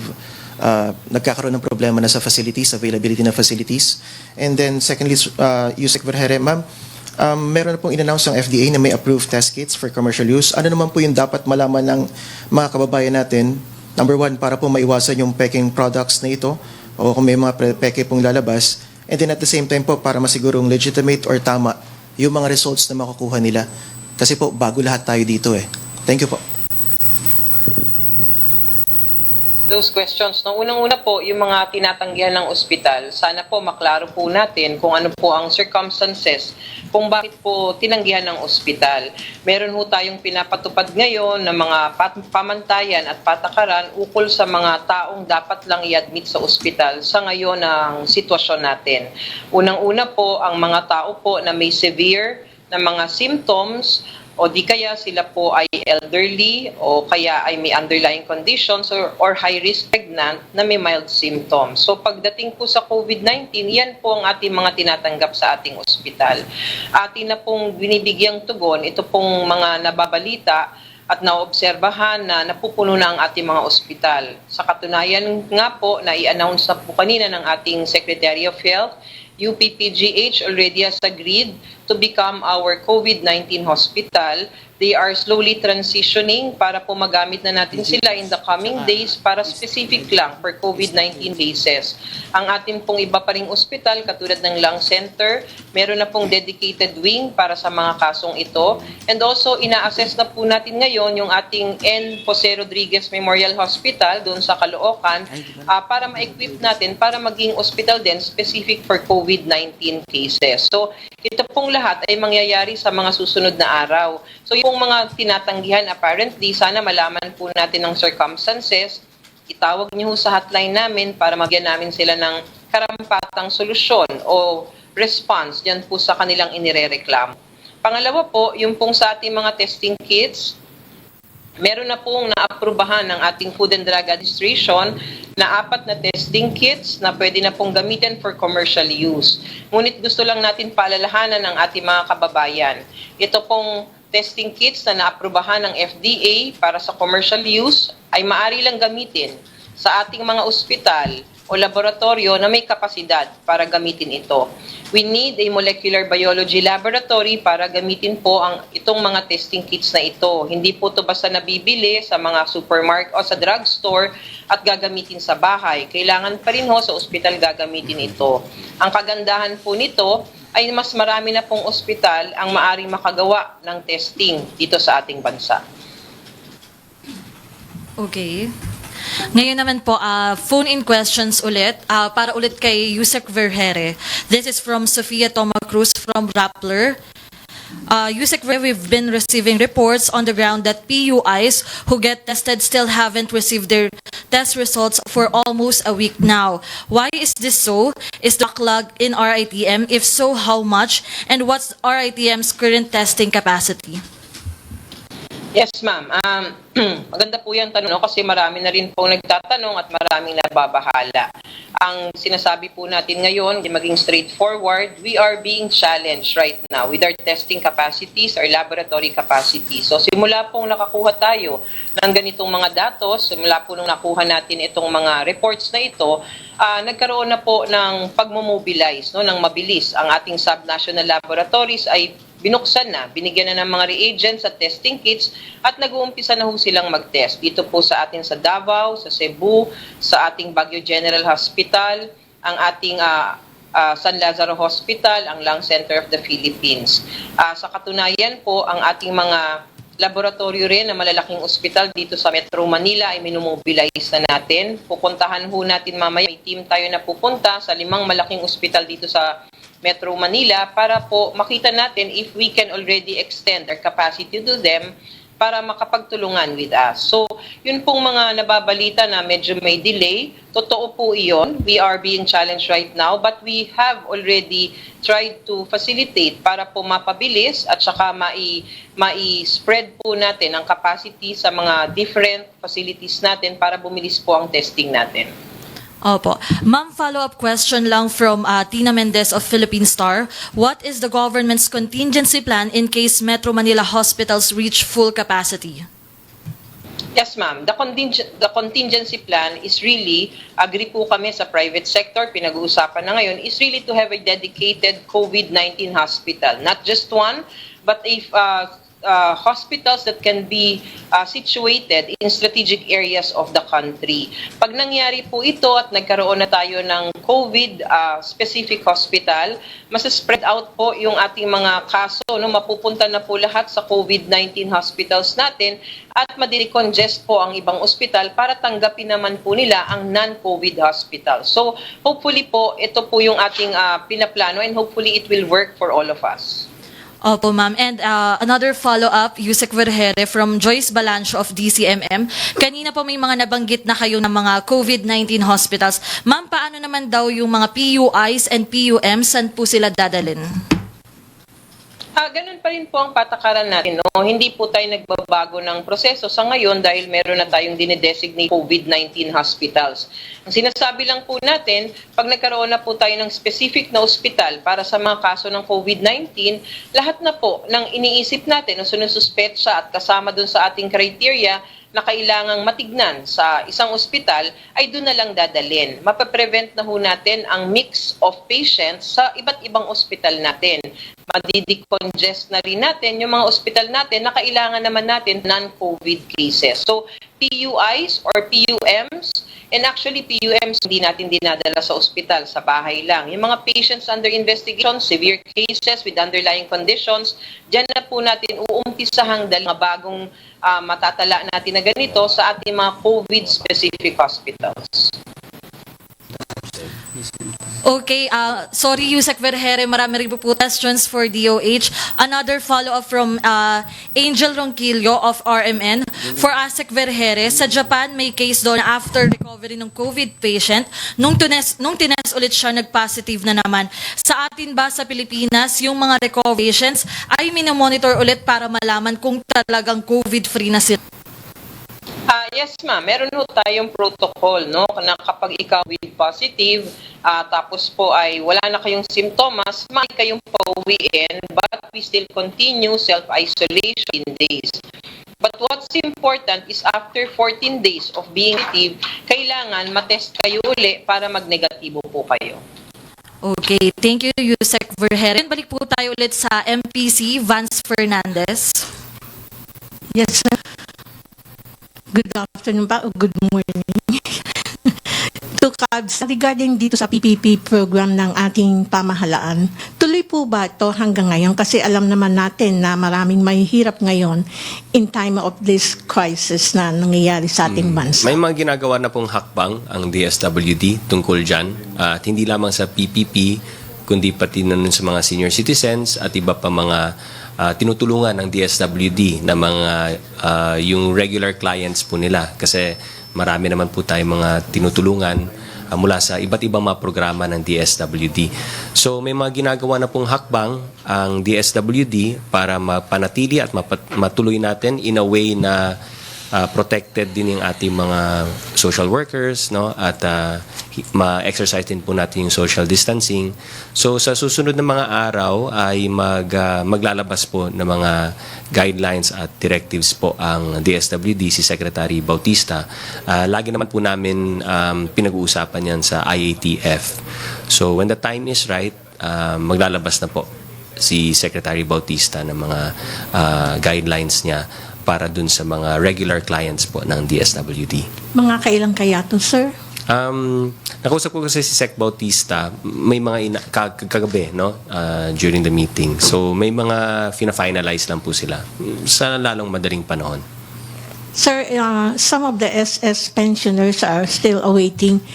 Speaker 8: nagkakaroon ng problema na sa facilities, availability ng facilities. And then secondly, Yusek Verhere, ma'am, meron na pong in-announce ng FDA na may approved test kits for commercial use. Ano naman po yung dapat malaman ng mga kababayan natin? Number 1, para po maiwasan yung peking products na ito o kung may mga peke pong lalabas. And then at the same time po, para masigurong legitimate or tama yung mga results na makukuha nila. Kasi po, bago lahat tayo dito eh. Thank you po.
Speaker 7: those questions. No, unang-una po, yung mga tinatanggihan ng ospital, sana po maklaro po natin kung ano po ang circumstances kung bakit po tinanggihan ng ospital. Meron ho tayong pinapatupad ngayon ng mga pamantayan at patakaran ukol sa mga taong dapat lang i-admit sa ospital sa ngayon ng sitwasyon natin. Unang-una po, ang mga tao po na may severe na mga symptoms o di kaya sila po ay elderly o kaya ay may underlying conditions or high-risk pregnant na may mild symptoms. So pagdating po sa COVID-19, yan po ang ating mga tinatanggap sa ating ospital. Atin na pong binibigyang tugon, ito pong mga nababalita at naobserbahan na napupuno na ang ating mga ospital. Sa katunayan nga po, na i-announce na po kanina ng ating Secretary of Health, UPPGH already has agreed to become our COVID-19 hospital. They are slowly transitioning para po magamit na natin sila in the coming days para specific lang for COVID-19 cases. Ang ating pong iba pa ring ospital, katulad ng Lung Center, meron na pong dedicated wing para sa mga kasong ito. And also, ina-assess na po natin ngayon yung ating N. Jose Rodriguez Memorial Hospital doon sa Caloocan para ma-equip natin para maging hospital din specific for COVID-19 cases. So, ito pong lahat ay mangyayari sa mga susunod na araw. So, yung mga tinatanggihan apparently, sana malaman po natin ang circumstances. Itawag niyo sa hotline namin para magyan namin sila ng karampatang solusyon o response dyan po sa kanilang inirereklamo. Pangalawa po, yung pong sa ating mga testing kits, meron na pong naaprubahan ng ating Food and Drug Administration na 4 na testing kits na pwede na pong gamitin for commercial use. Ngunit gusto lang natin paalalahanan ng ating mga kababayan. Ito pong testing kits na naaprubahan ng FDA para sa commercial use ay maaari lang gamitin sa ating mga ospital o laboratorio na may kapasidad para gamitin ito. We need a molecular biology laboratory para gamitin po itong mga testing kits na ito. Hindi po ito basta nabibili sa mga supermarket o sa drugstore at gagamitin sa bahay. Kailangan pa rin ho sa ospital gagamitin ito. Ang kagandahan po nito ay mas marami na pong ospital ang maaring makagawa ng testing dito sa ating bansa.
Speaker 2: Okay. Ngayon naman po, phone-in questions ulit. Para ulit kay Yusek Vergere. This is from Sofia Toma Cruz from Rappler. Yusek Vergere, we've been receiving reports on the ground that PUIs who get tested still haven't received their test results for almost a week now. Why is this so? Is the backlog in RITM? If so, how much? And what's RITM's current testing capacity?
Speaker 7: Yes, ma'am. Maganda po yung tanong kasi marami na rin po nagtatanong at maraming nababahala. Ang sinasabi po natin ngayon, maging straightforward, we are being challenged right now with our testing capacities, our laboratory capacity. So simula pong nakakuha tayo ng ganitong mga datos, simula po nung nakuha natin itong mga reports na ito, nagkaroon na po ng pagmomobilize, no, ng mabilis. Ang ating subnational laboratories ay binuksan na, binigyan na ng mga reagents at testing kits at nag-uumpisa na ho silang mag-test. Dito po sa atin sa Davao, sa Cebu, sa ating Baguio General Hospital, ang ating San Lazaro Hospital, ang Lung Center of the Philippines. Sa katunayan po, ang ating mga laboratorio rin na malalaking ospital dito sa Metro Manila ay minumobilize na natin. Pupuntahan ho natin mamaya, may team tayo na pupunta sa 5 malaking ospital dito sa Metro Manila para po makita natin if we can already extend our capacity to them para makapagtulungan with us. So, yun pong mga nababalita na medyo may delay. Totoo po iyon. We are being challenged right now but we have already tried to facilitate para po mapabilis at saka mai-spread po natin ang capacity sa mga different facilities natin para bumilis po ang testing natin.
Speaker 2: Opo. Ma'am, follow-up question lang from Tina Mendez of Philippine Star. What is the government's contingency plan in case Metro Manila hospitals reach full capacity?
Speaker 7: Yes, ma'am. The contingency plan is really, agree po kami sa private sector, pinag-uusapan na ngayon, is really to have a dedicated COVID-19 hospital. Not just one, but if hospitals that can be situated in strategic areas of the country. Pag nangyari po ito at nagkaroon na tayo ng COVID-specific hospital, mas spread out po yung ating mga kaso, no? Mapupunta na po lahat sa COVID-19 hospitals natin at madidecongest po ang ibang ospital para tanggapin naman po nila ang non-COVID hospital. So hopefully po, ito po yung ating pinaplano and hopefully it will work for all of us.
Speaker 2: Opo, ma'am. And another follow-up, Yusek Vergere from Joyce Balancho of DCMM. Kanina po may mga nabanggit na kayo ng mga COVID-19 hospitals. Ma'am, paano naman daw yung mga PUIs and PUMs? Saan po sila dadalhin?
Speaker 7: Ganun pa rin po ang patakaran natin. No? Hindi po tayo nagbabago ng proseso sa ngayon dahil meron na tayong dinedesignate COVID-19 hospitals. Ang sinasabi lang po natin, pag nagkaroon na po tayo ng specific na ospital para sa mga kaso ng COVID-19, lahat na po ng iniisip natin o sinususpetsa at kasama dun sa ating criteria na kailangang matignan sa isang ospital ay doon na lang dadalhin. Mapaprevent na ho natin ang mix of patients sa iba't ibang ospital natin. Madidecongest na rin natin yung mga ospital natin na kailangan naman natin non-COVID cases. So, PUIs or PUMs, and actually PUMs hindi natin dinadala sa ospital, sa bahay lang. Yung mga patients under investigation, severe cases with underlying conditions, dyan na po natin uumpisahang dahil mga bagong matatala natin na ganito sa ating mga COVID-specific hospitals.
Speaker 2: Okay, sorry Yusek Vergere, marami rin po questions for DOH. Another follow-up from Angel Ronquillo of RMN. For Asek Vergere, sa Japan may case doon after recovery ng COVID patient, nung tines ulit siya, nag-positive na naman. Sa atin ba sa Pilipinas, yung mga recovery patients ay minomonitor ulit para malaman kung talagang COVID-free na sila?
Speaker 7: Yes ma'am, meron ho tayong protocol, no, na kapag ikaw with positive, tapos po ay wala na kayong simptomas, maaari kayong pauwiin, but we still continue self-isolation days. But what's important is after 14 days of being positive, kailangan matest kayo uli para mag-negatibo po kayo.
Speaker 2: Okay, thank you Yusek Vergere. Balik po tayo ulit sa MPC, Vance Fernandez.
Speaker 9: Yes, sir. Good afternoon pa, good morning. To Cabs, regarding dito sa PPP program ng ating pamahalaan, tuloy po ba ito hanggang ngayon? Kasi alam naman natin na maraming mahihirap ngayon in time of this crisis na nangyayari sa ating bansa.
Speaker 3: May mga ginagawa na pong hakbang ang DSWD tungkol dyan. At hindi lamang sa PPP, kundi pati na nun sa mga senior citizens at iba pa mga tinutulungan ng DSWD na mga yung regular clients po nila. Kasi marami naman po tayong mga tinutulungan mula sa iba't ibang mga programa ng DSWD. So may mga ginagawa na pong hakbang ang DSWD para mapanatili at matuloy natin in a way na protected din yung ating mga social workers, no, at ma-exercise din po natin yung social distancing. So sa susunod na mga araw ay maglalabas po ng mga guidelines at directives po ang DSWD, si Secretary Bautista. Lagi naman po namin pinag-uusapan yan sa IATF. So when the time is right, maglalabas na po si Secretary Bautista ng mga guidelines niya para dun sa mga regular clients po ng DSWD.
Speaker 9: Mga kailan kaya to, sir?
Speaker 3: Nakausap ko kasi si Sec Bautista, may mga kagabi, no, during the meeting. So may mga fina-finalize lang po sila sa lalong madaling panahon.
Speaker 9: Sir, some of the SS pensioners are still awaiting.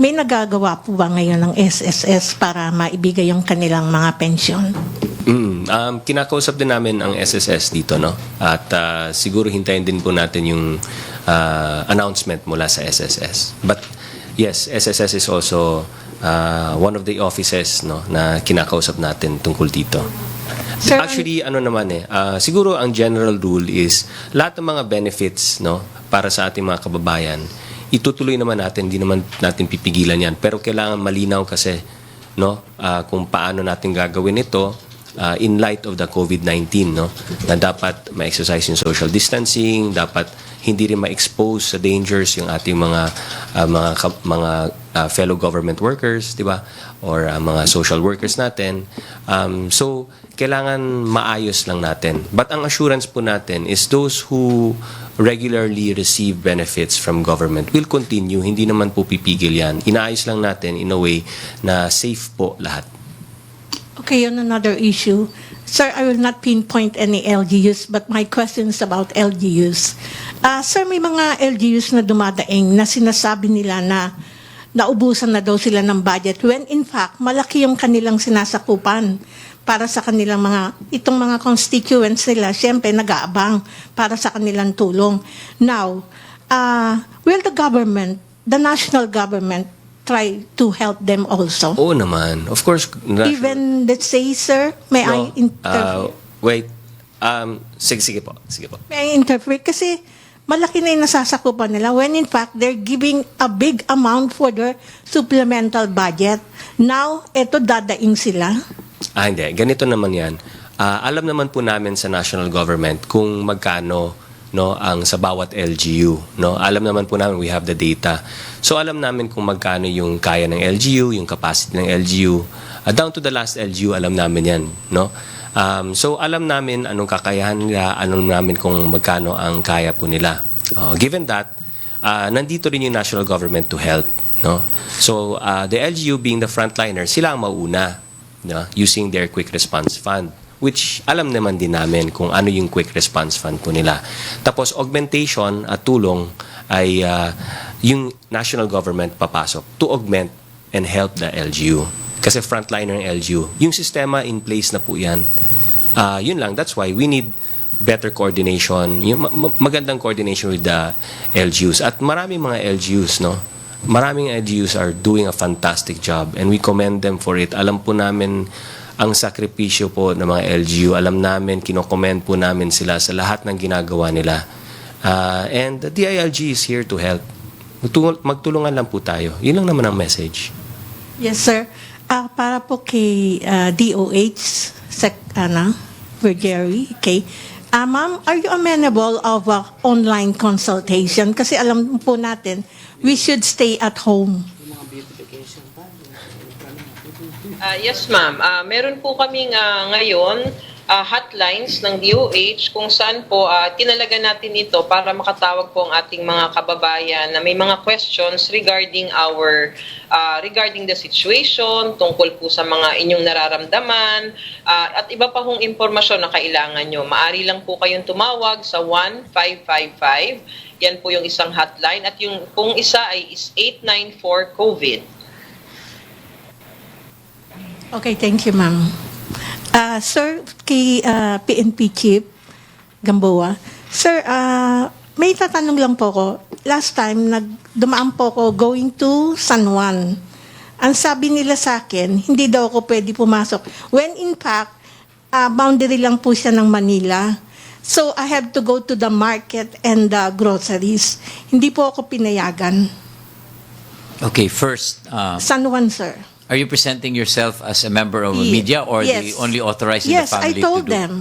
Speaker 9: May nagagawa po ba ngayon ng SSS para maibigay yung kanilang mga pensyon?
Speaker 3: Kinakausap din namin ang SSS dito, no? At siguro hintayin din po natin yung announcement mula sa SSS. But yes, SSS is also one of the offices, no, na kinakausap natin tungkol dito.
Speaker 9: Sir,
Speaker 3: Actually, ano naman siguro ang general rule is lahat ng mga benefits, no, para sa ating mga kababayan, itutuloy naman natin, hindi naman natin pipigilan yan. Pero kailangan malinaw kasi, no, kung paano natin gagawin ito in light of the COVID-19, no, na dapat ma-exercise yung social distancing, dapat hindi rin ma-expose sa dangers yung ating mga fellow government workers, di ba? Or mga social workers natin. So, kailangan maayos lang natin. But ang assurance po natin is those who regularly receive benefits from government will continue. Hindi naman po pipigil yan. Inaayos lang natin in a way na safe po lahat.
Speaker 9: Okay, on another issue. Sir, I will not pinpoint any LGUs, but my question is about LGUs. Sir, may mga LGUs na dumadaing na sinasabi nila na naubusan na daw sila ng budget when in fact, malaki yung kanilang sinasakupan para sa kanilang itong mga constituents nila, siyempre nag-aabang para sa kanilang tulong. Now, will the national government, try to help them also?
Speaker 3: Oo naman. Of course.
Speaker 9: Even, let's say, sir, may I interfere?
Speaker 3: Wait. Sige po.
Speaker 9: May I interfere? Kasi malaki na yung nasasakupan nila when in fact, they're giving a big amount for their supplemental budget. Now, eto dadaing sila.
Speaker 3: Hindi. Ganito naman yan. Alam naman po namin sa national government kung magkano ang sa bawat LGU. Alam naman po namin, we have the data. So alam namin kung magkano yung kaya ng LGU, yung capacity ng LGU. Down to the last LGU, alam namin yan. So alam namin anong kakayahan nila, alam namin kung magkano ang kaya po nila. Given that, nandito rin yung national government to help. So the LGU being the frontliner, sila ang mauna using their quick response fund, which alam naman din namin kung ano yung quick response fund po nila. Tapos augmentation at tulong ay yung national government papasok to augment and help the LGU. Kasi frontliner ng LGU. Yung sistema in place na po yan. Yun lang, that's why we need better coordination, yung magandang coordination with the LGUs. At maraming mga LGUs, maraming LGUs are doing a fantastic job and we commend them for it. Alam po namin ang sakripisyo po ng mga LGU. Alam namin, kinokomment po namin sila sa lahat ng ginagawa nila. And the DILG is here to help. Magtulungan lang po tayo. Yun lang naman ang message.
Speaker 9: Yes, sir. Para po kay DOH, Jerry, okay. Ma'am, are you amenable of online consultation? Kasi alam po natin, we should stay at home.
Speaker 7: Yes, ma'am. Meron po kaming ngayon hotlines ng DOH kung saan po tinalaga natin ito para makatawag po ang ating mga kababayan na may mga questions regarding regarding the situation, tungkol po sa mga inyong nararamdaman, at iba pa hong impormasyon na kailangan nyo. Maari lang po kayong tumawag sa 1555. Yan po yung isang hotline. At yung pong isa ay is 894-COVID.
Speaker 9: Okay, thank you, ma'am. Sir, kay PNP Chief Gamboa, sir, may tatanong lang po ko. Last time, dumaan po ko going to San Juan. Ang sabi nila sa akin, hindi daw ako pwede pumasok. When in fact, boundary lang po siya ng Manila. So, I have to go to the market and the groceries. Hindi po ako pinayagan.
Speaker 6: Okay, first,
Speaker 9: San Juan, sir.
Speaker 6: are you presenting yourself as a member of a media or
Speaker 9: Yes.
Speaker 6: the only authorized in the
Speaker 9: Yes, I
Speaker 6: family
Speaker 9: told
Speaker 6: to do?
Speaker 9: them.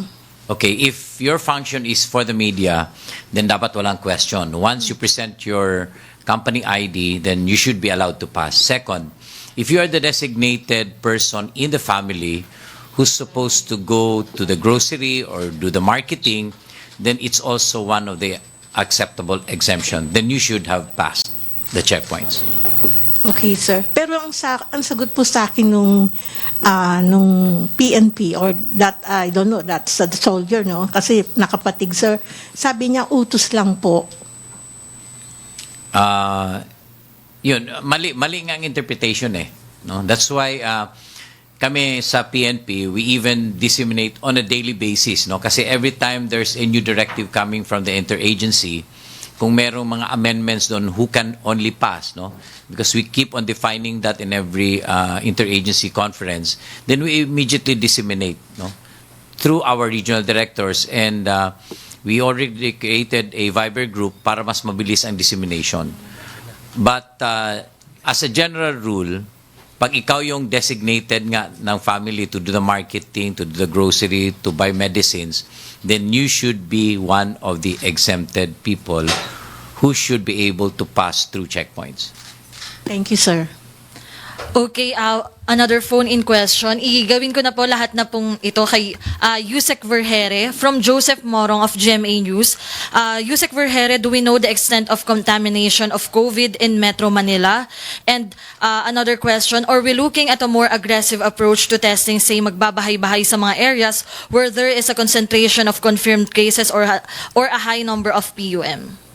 Speaker 6: Okay, if your function is for the media, then dapat walang question. Once you present your company ID, then you should be allowed to pass. Second, if you are the designated person in the family who's supposed to go to the grocery or do the marketing, then it's also one of the acceptable exemption. Then you should have passed the checkpoints.
Speaker 9: Okay, sir. Pero ang sagot po sa akin nung PNP or that, I don't know, that's the soldier, no? Kasi nakapatig, sir. Sabi niya, utos lang po.
Speaker 6: Yun, mali nga ang interpretation eh. No? That's why kami sa PNP, we even disseminate on a daily basis. No? Kasi every time there's a new directive coming from the interagency, kung merong mga amendments doon, who can only pass, no? Because we keep on defining that in every interagency conference, then we immediately disseminate, no? Through our regional directors, and we already created a Viber group para mas mabilis ang dissemination. But as a general rule, pag ikaw yung designated nga ng family to do the marketing, to do the grocery, to buy medicines, then you should be one of the exempted people who should be able to pass through checkpoints.
Speaker 9: Thank you, sir.
Speaker 2: Okay, another phone-in question. Igawin ko na po lahat na pong ito kay Yusek Vergere from Joseph Morong of GMA News. Yusek Vergere, do we know the extent of contamination of COVID in Metro Manila? And another question, are we looking at a more aggressive approach to testing, say magbabahay-bahay sa mga areas where there is a concentration of confirmed cases or a high number of PUM?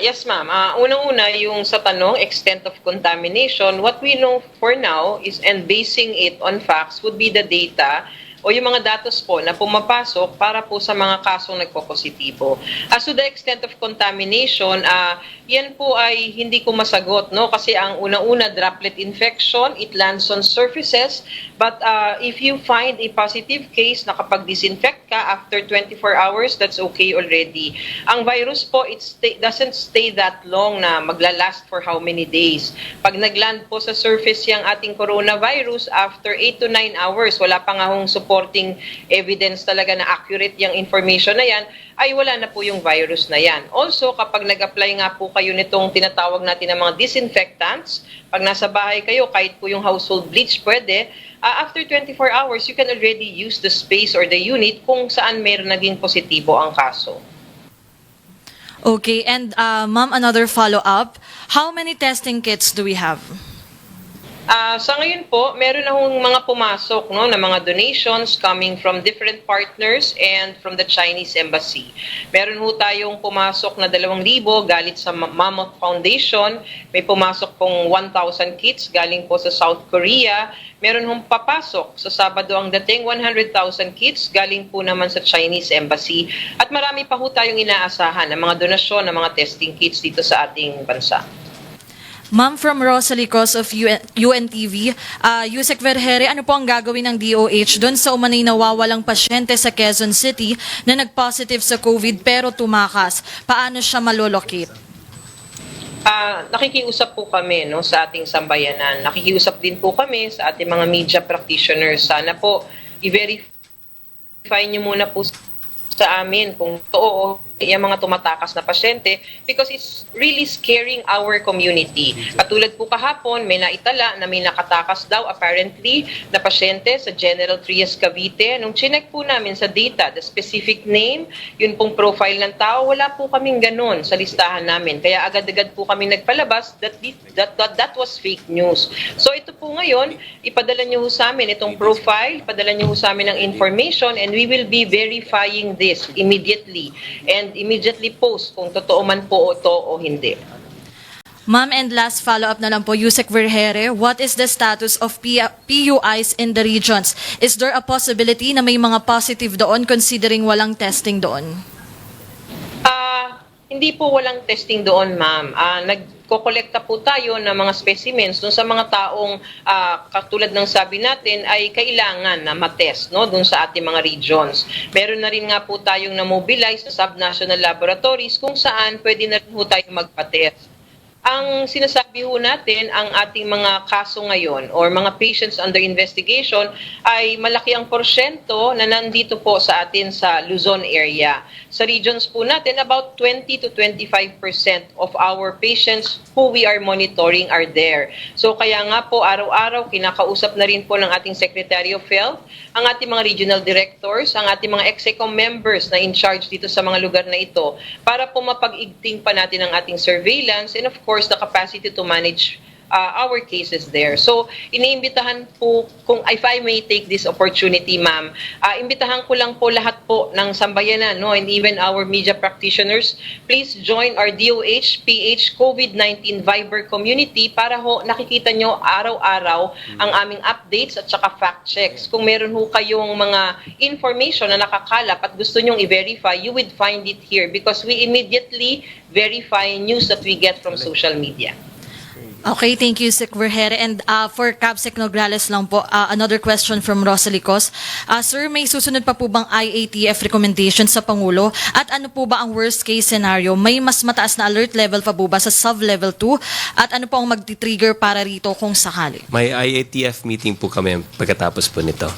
Speaker 7: Yes, ma'am. Unang-una, yung sa tanong, extent of contamination, what we know for now is, and basing it on facts, would be the data o yung mga datos po na pumapasok para po sa mga kasong nagpo-positibo. As to the extent of contamination, yan po ay hindi ko masagot, no? Kasi ang una-una, droplet infection, it lands on surfaces. But if you find a positive case, nakapag-disinfect ka after 24 hours, that's okay already. Ang virus po, it doesn't stay that long na maglalast for how many days. Pag nagland po sa surface yung ating coronavirus, after 8 to 9 hours, wala pa nga hong supporting evidence talaga na accurate yung information na yan, ay wala na po yung virus na yan. Also, kapag nag-apply nga po kayo nitong tinatawag natin ng mga disinfectants, pag nasa bahay kayo, kahit po yung household bleach pwede, after 24 hours, you can already use the space or the unit kung saan meron naging positibo ang kaso.
Speaker 2: Okay, and ma'am, another follow-up. How many testing kits do we have?
Speaker 7: Sa ngayon po, meron na hong mga pumasok, no, na mga donations coming from different partners and from the Chinese Embassy. Meron ho tayong pumasok na 2,000 galit sa Mammoth Foundation. May pumasok pong 1,000 kits galing po sa South Korea. Meron hong papasok sa Sabado ang dating 100,000 kits galing po naman sa Chinese Embassy. At marami pa ho tayong inaasahan na mga donasyon ng mga testing kits dito sa ating bansa.
Speaker 2: Ma'am, from Rosalie Cos of UNTV, Yusek Vergere, ano po ang gagawin ng DOH doon sa umanay nawawalang pasyente sa Quezon City na nag-positive sa COVID pero tumakas? Paano siya malolocate?
Speaker 7: Nakikiusap po kami, no, sa ating sambayanan. Nakikiusap din po kami sa ating mga media practitioners. Sana po i-verify niyo muna po sa amin kung totoo yung mga tumatakas na pasyente because it's really scaring our community. Katulad po kahapon, may naitala na may nakatakas daw apparently na pasyente sa General Trias Cavite. Nung chinek po namin sa data, the specific name, yun pong profile ng tao, wala po kaming ganun sa listahan namin. Kaya agad-agad po kami nagpalabas that was fake news. So ito po ngayon, ipadala niyo ho sa amin itong profile, ipadala niyo ho sa amin ang information and we will be verifying this immediately. And immediately post kung totoo man po ito o hindi.
Speaker 2: Ma'am, and last follow-up na lang po, Yusek Vergere, what is the status of PUIs in the regions? Is there a possibility na may mga positive doon considering walang testing doon?
Speaker 7: Hindi po walang testing doon, ma'am. Nagkokolekta po tayo ng mga specimens dun sa mga taong katulad ng sabi natin ay kailangan na matest, no, dun sa ating mga regions. Meron na rin nga po tayong na-mobilize sa subnational laboratories kung saan pwede na rin po tayo magpatest. Ang sinasabi ho natin, ang ating mga kaso ngayon or mga patients under investigation ay malaki ang porsyento na nandito po sa atin sa Luzon area. Sa regions po natin, about 20 to 25% of our patients who we are monitoring are there. So kaya nga po araw-araw kinakausap na rin po ng ating Secretary of Health, ang ating mga regional directors, ang ating mga EXECOM members na in charge dito sa mga lugar na ito para po mapag-igting pa natin ang ating surveillance and of course the capacity to manage our cases there. So, iniimbitahan po, kung if I may take this opportunity, ma'am, imbitahan ko lang po lahat po ng sambayanan, no, and even our media practitioners, please join our DOH PH COVID-19 Viber community para ho nakikita nyo araw-araw ang aming updates at saka fact checks. Kung meron ho kayong mga information na nakakalap at gusto nyong i-verify, you would find it here because we immediately verify news that we get from social media.
Speaker 2: Okay, thank you, Sec. Vergere. And for Capsec Nograles lang po, another question from Rosalie Cos. Sir, may susunod pa po bang IATF recommendation sa Pangulo? At ano po ba ang worst case scenario? May mas mataas na alert level pa po ba sa sub-level 2? At ano po ang magti-trigger para rito kung sakali?
Speaker 3: May IATF meeting po kami pagkatapos po nito.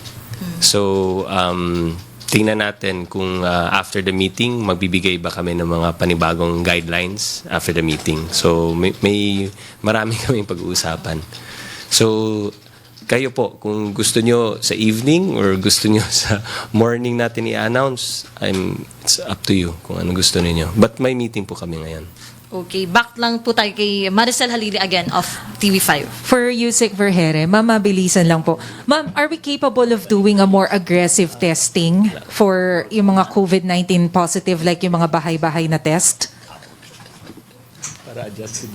Speaker 3: So, tingnan natin kung after the meeting, magbibigay ba kami ng mga panibagong guidelines after the meeting. So, may marami kaming pag-uusapan. So, kayo po, kung gusto nyo sa evening or gusto nyo sa morning natin i-announce, it's up to you kung ano gusto niyo. But may meeting po kami ngayon.
Speaker 2: Okay, back lang po tayo kay Maricel Halili again of TV5.
Speaker 4: For Yusek Vergere, ma'am, mabilisan lang po. Ma'am, are we capable of doing a more aggressive testing for yung mga COVID-19 positive like yung mga bahay-bahay na test?
Speaker 3: Para adjust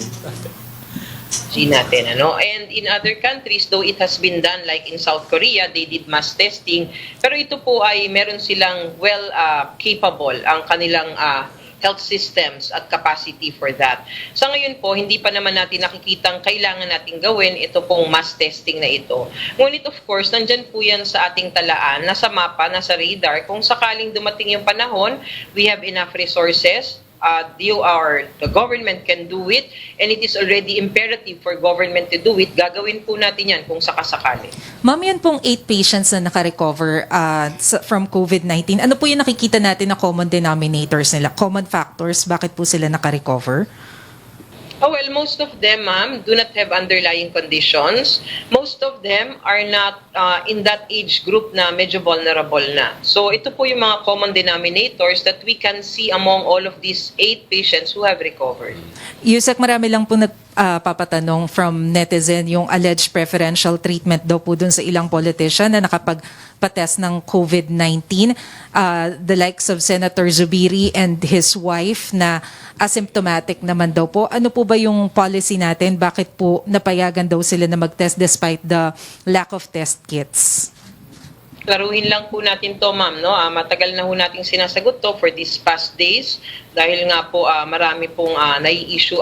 Speaker 7: natin, ano? And in other countries, though it has been done, like in South Korea, they did mass testing, pero ito po ay meron silang capable ang kanilang health systems at capacity for that. Sa ngayon po, hindi pa naman natin nakikitang kailangan natin gawin ito pong mass testing na ito. Ngunit of course, nandyan po yan sa ating talaan, nasa mapa, nasa radar. Kung sakaling dumating yung panahon, we have enough resources. The government can do it, and it is already imperative for government to do it. Gagawin po natin yan kung sakasakali.
Speaker 4: Ma'am, yan pong 8 patients na naka-recover from COVID-19. Ano po yung nakikita natin na common denominators nila? Common factors, bakit po sila naka-recover?
Speaker 7: Oh, well, most of them, ma'am, do not have underlying conditions. Most of them are not in that age group na medyo vulnerable na. So ito po yung mga common denominators that we can see among all of these 8 patients who have recovered.
Speaker 4: Yusek, marami lang po nagpapatanong from netizen yung alleged preferential treatment daw po dun sa ilang politician na nakapagpatest ng COVID-19. The likes of Senator Zubiri and his wife na asymptomatic naman daw po. Ano po ba yung policy natin? Bakit po napayagan daw sila na mag-test despite the lack of test kits?
Speaker 7: Klaruhin lang po natin to, ma'am, no? Matagal na po nating sinasagot to for these past days dahil nga po marami pong nai-issue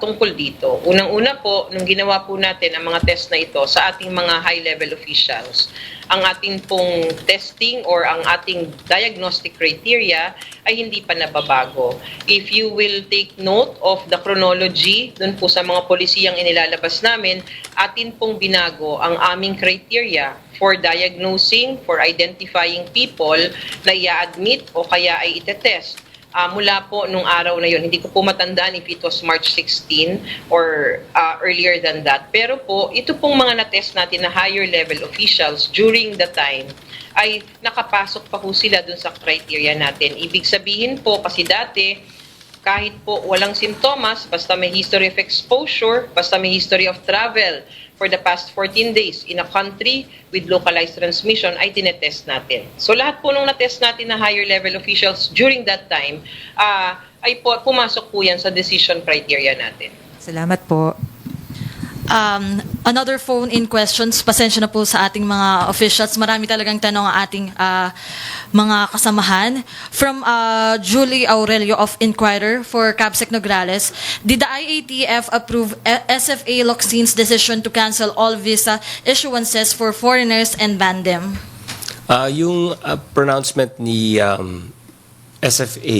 Speaker 7: tungkol dito. Unang-una po, nung ginawa po natin ang mga test na ito sa ating mga high-level officials, ang ating pong testing or ang ating diagnostic criteria ay hindi pa nababago. If you will take note of the chronology dun po sa mga polisiyang inilalabas namin, atin pong binago ang aming criteria for diagnosing, for identifying people na i-admit o kaya ay itetest. Mula po nung araw na yun, hindi ko po matandaan if it was March 16 or earlier than that. Pero po, ito pong mga na-test natin na higher level officials during the time ay nakapasok pa po sila dun sa criteria natin. Ibig sabihin po, kasi dati, kahit po walang simptomas, basta may history of exposure, basta may history of travel for the past 14 days in a country with localized transmission, ay tinetest natin. So lahat po nung natest natin na higher level officials during that time, ay pumasok po yan sa decision criteria natin.
Speaker 4: Salamat po.
Speaker 2: Another phone-in questions. Pasensya na po sa ating mga officials. Marami talagang tanong ang ating mga kasamahan. From Julie Aurelio of Inquirer for Cabsec Nograles, did the IATF approve SFA Locsin's decision to cancel all visa issuances for foreigners and ban them?
Speaker 3: Yung pronouncement ni SFA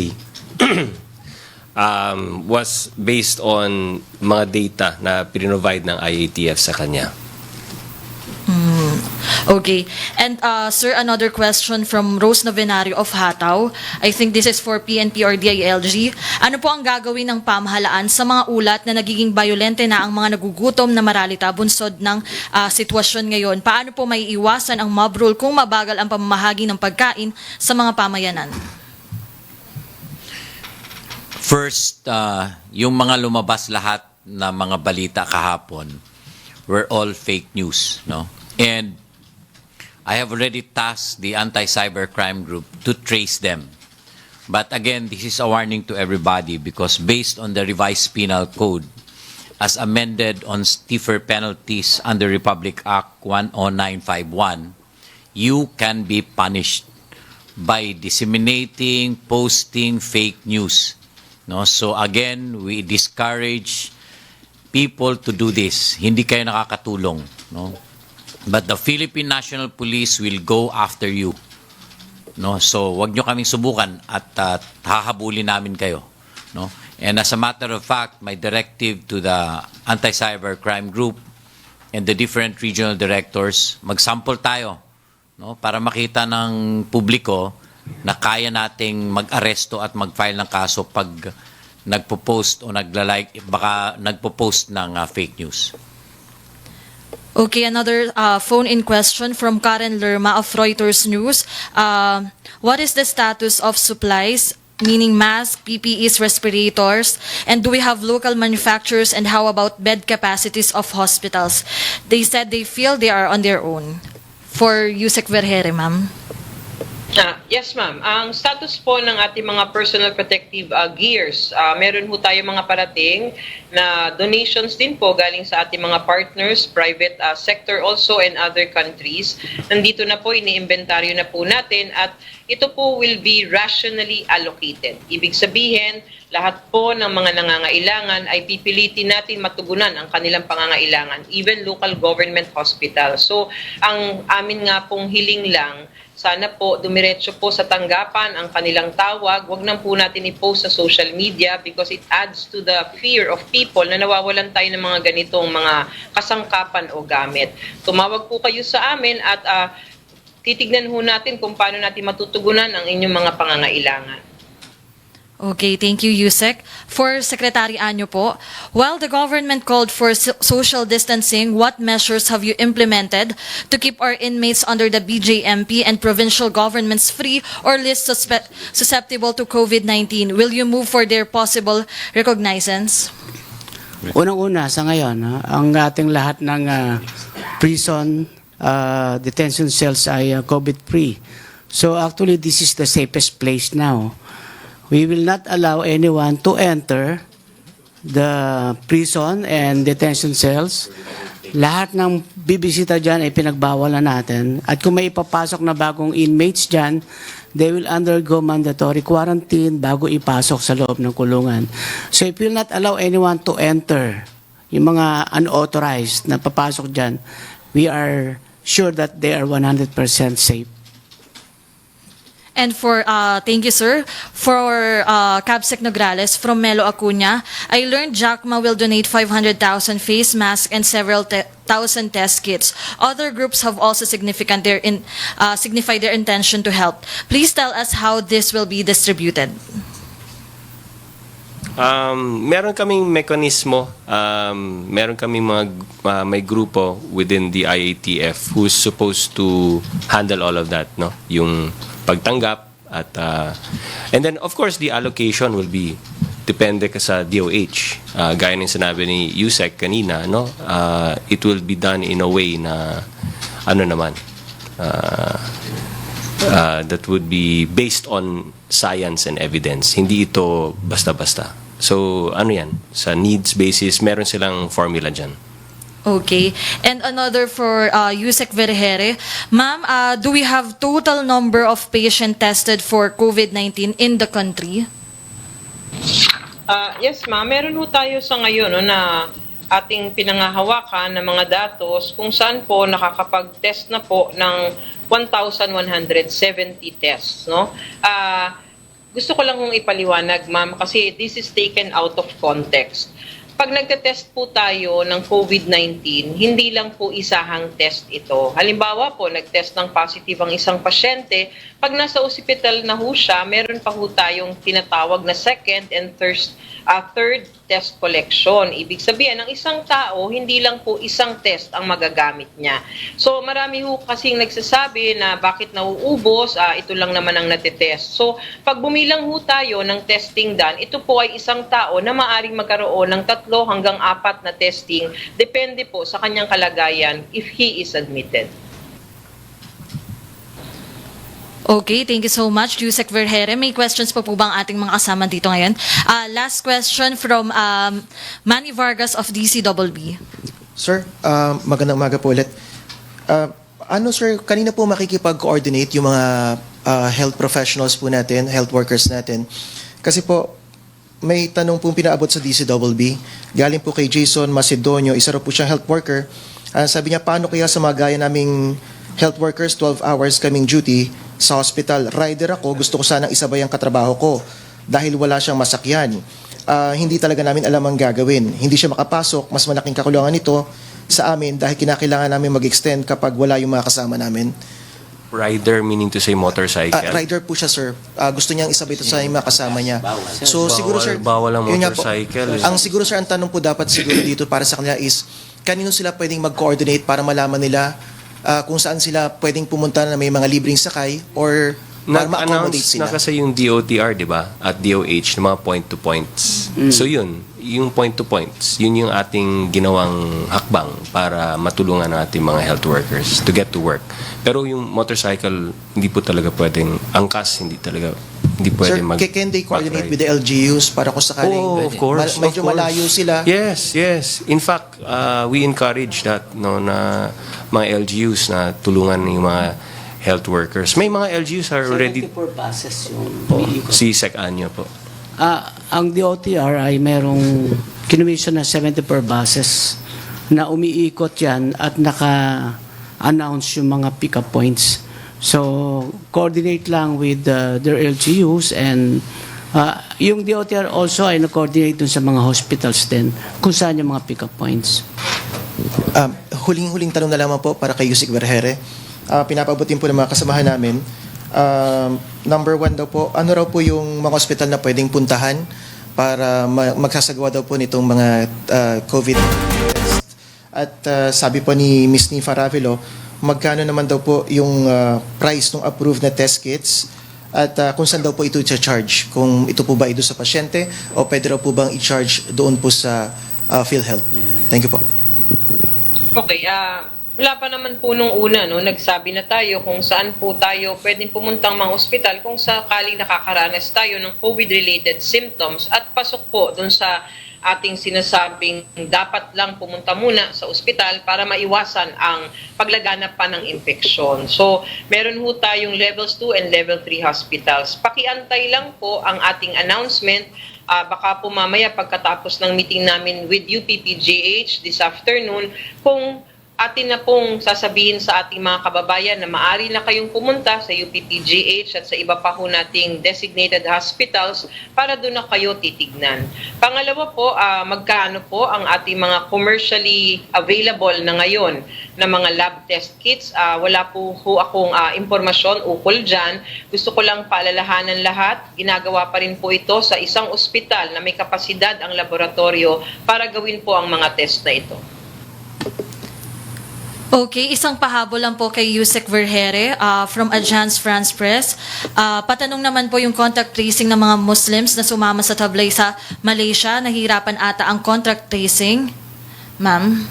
Speaker 3: was based on mga data na pinrovide ng IATF sa kanya.
Speaker 2: Okay. And sir, another question from Rose Novenario of Hataw. I think this is for PNP or DILG. Ano po ang gagawin ng pamahalaan sa mga ulat na nagiging bayolente na ang mga nagugutom na maralita bunsod ng sitwasyon ngayon? Paano po may iwasan ang mob rule kung mabagal ang pamamahagi ng pagkain sa mga pamayanan?
Speaker 6: First, yung mga lumabas lahat na mga balita kahapon were all fake news, no? And I have already tasked the anti-cybercrime group to trace them. But again, this is a warning to everybody because based on the revised penal code, as amended on stiffer penalties under Republic Act 10951, you can be punished by disseminating, posting fake news. No, so again, we discourage people to do this. Hindi kayo nakakatulong, no? But the Philippine National Police will go after you. No, so wag nyo kaming subukan at hahabulin namin kayo, no? And as a matter of fact, my directive to the anti-cybercrime group and the different regional directors, magsample tayo no, para makita ng publiko na kaya nating mag-aresto at mag-file ng kaso pag nagpo-post o baka nagpo-post ng fake news.
Speaker 2: Okay, another phone-in question from Karen Lerma of Reuters News. What is the status of supplies, meaning masks, PPEs, respirators, and do we have local manufacturers, and how about bed capacities of hospitals? They said they feel they are on their own. For Yusek Vergere, ma'am.
Speaker 7: Yes, ma'am. Ang status po ng ating mga personal protective gears, meron po tayo mga parating na donations din po galing sa ating mga partners, private sector also, and other countries. Nandito na po, ini-inventaryo na po natin at ito po will be rationally allocated. Ibig sabihin, lahat po ng mga nangangailangan ay pipilitin natin matugunan ang kanilang pangangailangan, even local government hospital. So, ang amin nga pong hiling lang, sana po dumiretso po sa tanggapan ang kanilang tawag. Huwag nang po natin i-post sa social media because it adds to the fear of people na nawawalan tayo ng mga ganitong mga kasangkapan o gamit. Tumawag po kayo sa amin at titignan ho natin kung paano natin matutugunan ang inyong mga pangangailangan.
Speaker 2: Okay, thank you, Yusek. For Secretary Anyo po, while the government called for social distancing, what measures have you implemented to keep our inmates under the BJMP and provincial governments free or least susceptible to COVID-19? Will you move for their possible recognizance?
Speaker 5: Unang-una, sa ngayon, ang ating lahat ng prison detention cells ay COVID-free. So actually, this is the safest place now. We will not allow anyone to enter the prison and detention cells. Lahat ng bibisita dyan ay pinagbawalan natin. At kung may ipapasok na bagong inmates dyan, they will undergo mandatory quarantine bago ipasok sa loob ng kulungan. So if we will not allow anyone to enter, yung mga unauthorized na papasok dyan, we are sure that they are 100% safe.
Speaker 2: And for, thank you, sir. For Cabsec Nograles from Melo Acuña, I learned JACMA will donate 500,000 face masks and several thousand test kits. Other groups have also signified their intention to help. Please tell us how this will be distributed.
Speaker 3: Meron kaming mekanismo, meron kaming may grupo within the IATF who's supposed to handle all of that, no? Yung pagtanggap at and then of course the allocation will be depende ka sa DOH. Gaya ng sinabi ni Yusek kanina, no? It will be done in a way na ano naman that would be based on science and evidence. Hindi ito basta-basta. So, ano yan? Sa needs basis, meron silang formula dyan.
Speaker 2: Okay. And another for Yusek Vergere. Ma'am, do we have total number of patient tested for COVID-19 in the country?
Speaker 7: Yes, ma'am. Meron po tayo sa ngayon no, na ating pinangahawakan ng mga datos kung saan po nakakapag-test na po ng 1,170 tests. No? Gusto ko lang kong ipaliwanag, ma'am, kasi this is taken out of context. Pag nagte-test po tayo ng COVID-19, hindi lang po isahang test ito. Halimbawa po, nag-test ng positive ang isang pasyente, pag nasa ospital na ho siya, meron pa ho tayong tinatawag na second and third test collection. Ibig sabihin, ang isang tao, hindi lang po isang test ang magagamit niya. So marami ho kasing nagsasabi na bakit nauubos, ito lang naman ang natitest. So pag bumilang ho tayo ng testing done, ito po ay isang tao na maaring magkaroon ng 3 hanggang 4 na testing. Depende po sa kanyang kalagayan if he is admitted.
Speaker 2: Okay, thank you so much, Yusek Vergere. May questions pa po bang ating mga kasama dito ngayon? Last question from Manny Vargas of DCWB.
Speaker 8: Sir, magandang umaga po ulit. Sir, kanina po makikipag-coordinate yung mga health professionals po natin, health workers natin. Kasi po, may tanong pong pinaabot sa DCWB. Galing po kay Jason Macedonio, isa raw po siyang health worker. Sabi niya, paano kaya sa mga gaya naming health workers, 12 hours kaming duty sa hospital. Rider ako, gusto ko sanang isabay ang katrabaho ko dahil wala siyang masakyan. Hindi talaga namin alam ang gagawin. Hindi siya makapasok, mas malaking kakulangan nito sa amin dahil kinakailangan namin mag-extend kapag wala yung mga kasama namin.
Speaker 3: Rider meaning to say motorcycle.
Speaker 8: Rider po siya, sir. Gusto niyang isabay ito sa mga kasama niya. So siguro, sir,
Speaker 3: Bawal ang
Speaker 8: yun nga po.
Speaker 3: motorcycle.
Speaker 8: Ang siguro, sir, ang tanong po dapat siguro dito para sa kanila is, kanino sila pwedeng mag-coordinate para malaman nila kung saan sila pwedeng pumunta na may mga libreng sakay or para ma-accommodate
Speaker 3: Nag-announce
Speaker 8: sila.
Speaker 3: na kasi yung DOTR, di ba? At DOH, ng mga point-to-points. So yun, yung point-to-points, yun yung ating ginawang hakbang para matulungan ang ating mga health workers to get to work. Pero yung motorcycle, hindi po talaga pwedeng, angkas, hindi
Speaker 8: Sir,
Speaker 3: pwedeng
Speaker 8: can they coordinate with the LGUs para kung sakaling
Speaker 3: of course.
Speaker 8: medyo
Speaker 3: of course.
Speaker 8: malayo sila?
Speaker 3: Yes. In fact, we encourage that na mga LGUs na tulungan yung mga health workers. May mga LGUs are already
Speaker 5: 74 buses yung umiikot.
Speaker 3: si Sec Anyo po.
Speaker 5: Ang DOTR ay merong kinumisyon na 74 buses na umiikot yan at naka-announce yung mga pick-up points. So, coordinate lang with their LGUs and yung DOTR also ay na-coordinate dun sa mga hospitals din kung saan yung mga pick-up points.
Speaker 8: Huling tanong na lamang po para kay Yusik Vergere. Pinapabutin po ng mga kasamahan namin. Number 1 daw po, ano raw po yung mga hospital na pwedeng puntahan para magsasagawa daw po nitong mga COVID test? At sabi po ni Ms. Nifa Ravelo, magkano naman daw po yung price ng approved na test kits at kung saan daw po ito i-charge? Kung ito po ba ito sa pasyente o pwede raw po bang i-charge doon po sa PhilHealth? Thank you po.
Speaker 7: Okay, wala pa naman po nung una, no, nagsabi na tayo kung saan po tayo pwedeng pumuntang mga ospital kung sakaling nakakaranas tayo ng COVID-related symptoms at pasok po dun sa ating sinasabing dapat lang pumunta muna sa ospital para maiwasan ang paglaganap pa ng infeksyon. So, meron ho tayong levels 2 and level 3 hospitals. Pakiantay lang po ang ating announcement. Baka po mamaya pagkatapos ng meeting namin with UPPGH this afternoon, kung atin na pong sasabihin sa ating mga kababayan na maaari na kayong pumunta sa UPPGH at sa iba pa ho nating designated hospitals para doon na kayo titignan. Pangalawa po, magkano po ang ating mga commercially available na ngayon na mga lab test kits. Wala po ho akong impormasyon ukol dyan. Gusto ko lang paalalahanan lahat. Ginagawa pa rin po ito sa isang ospital na may kapasidad ang laboratorio para gawin po ang mga test na ito.
Speaker 2: Okay, isang pahabol lang po kay Yusek Vergere from Agence France Press. Patanong naman po yung contact tracing ng mga Muslims na sumama sa tablay sa Malaysia. Nahirapan ata ang contact tracing. Ma'am?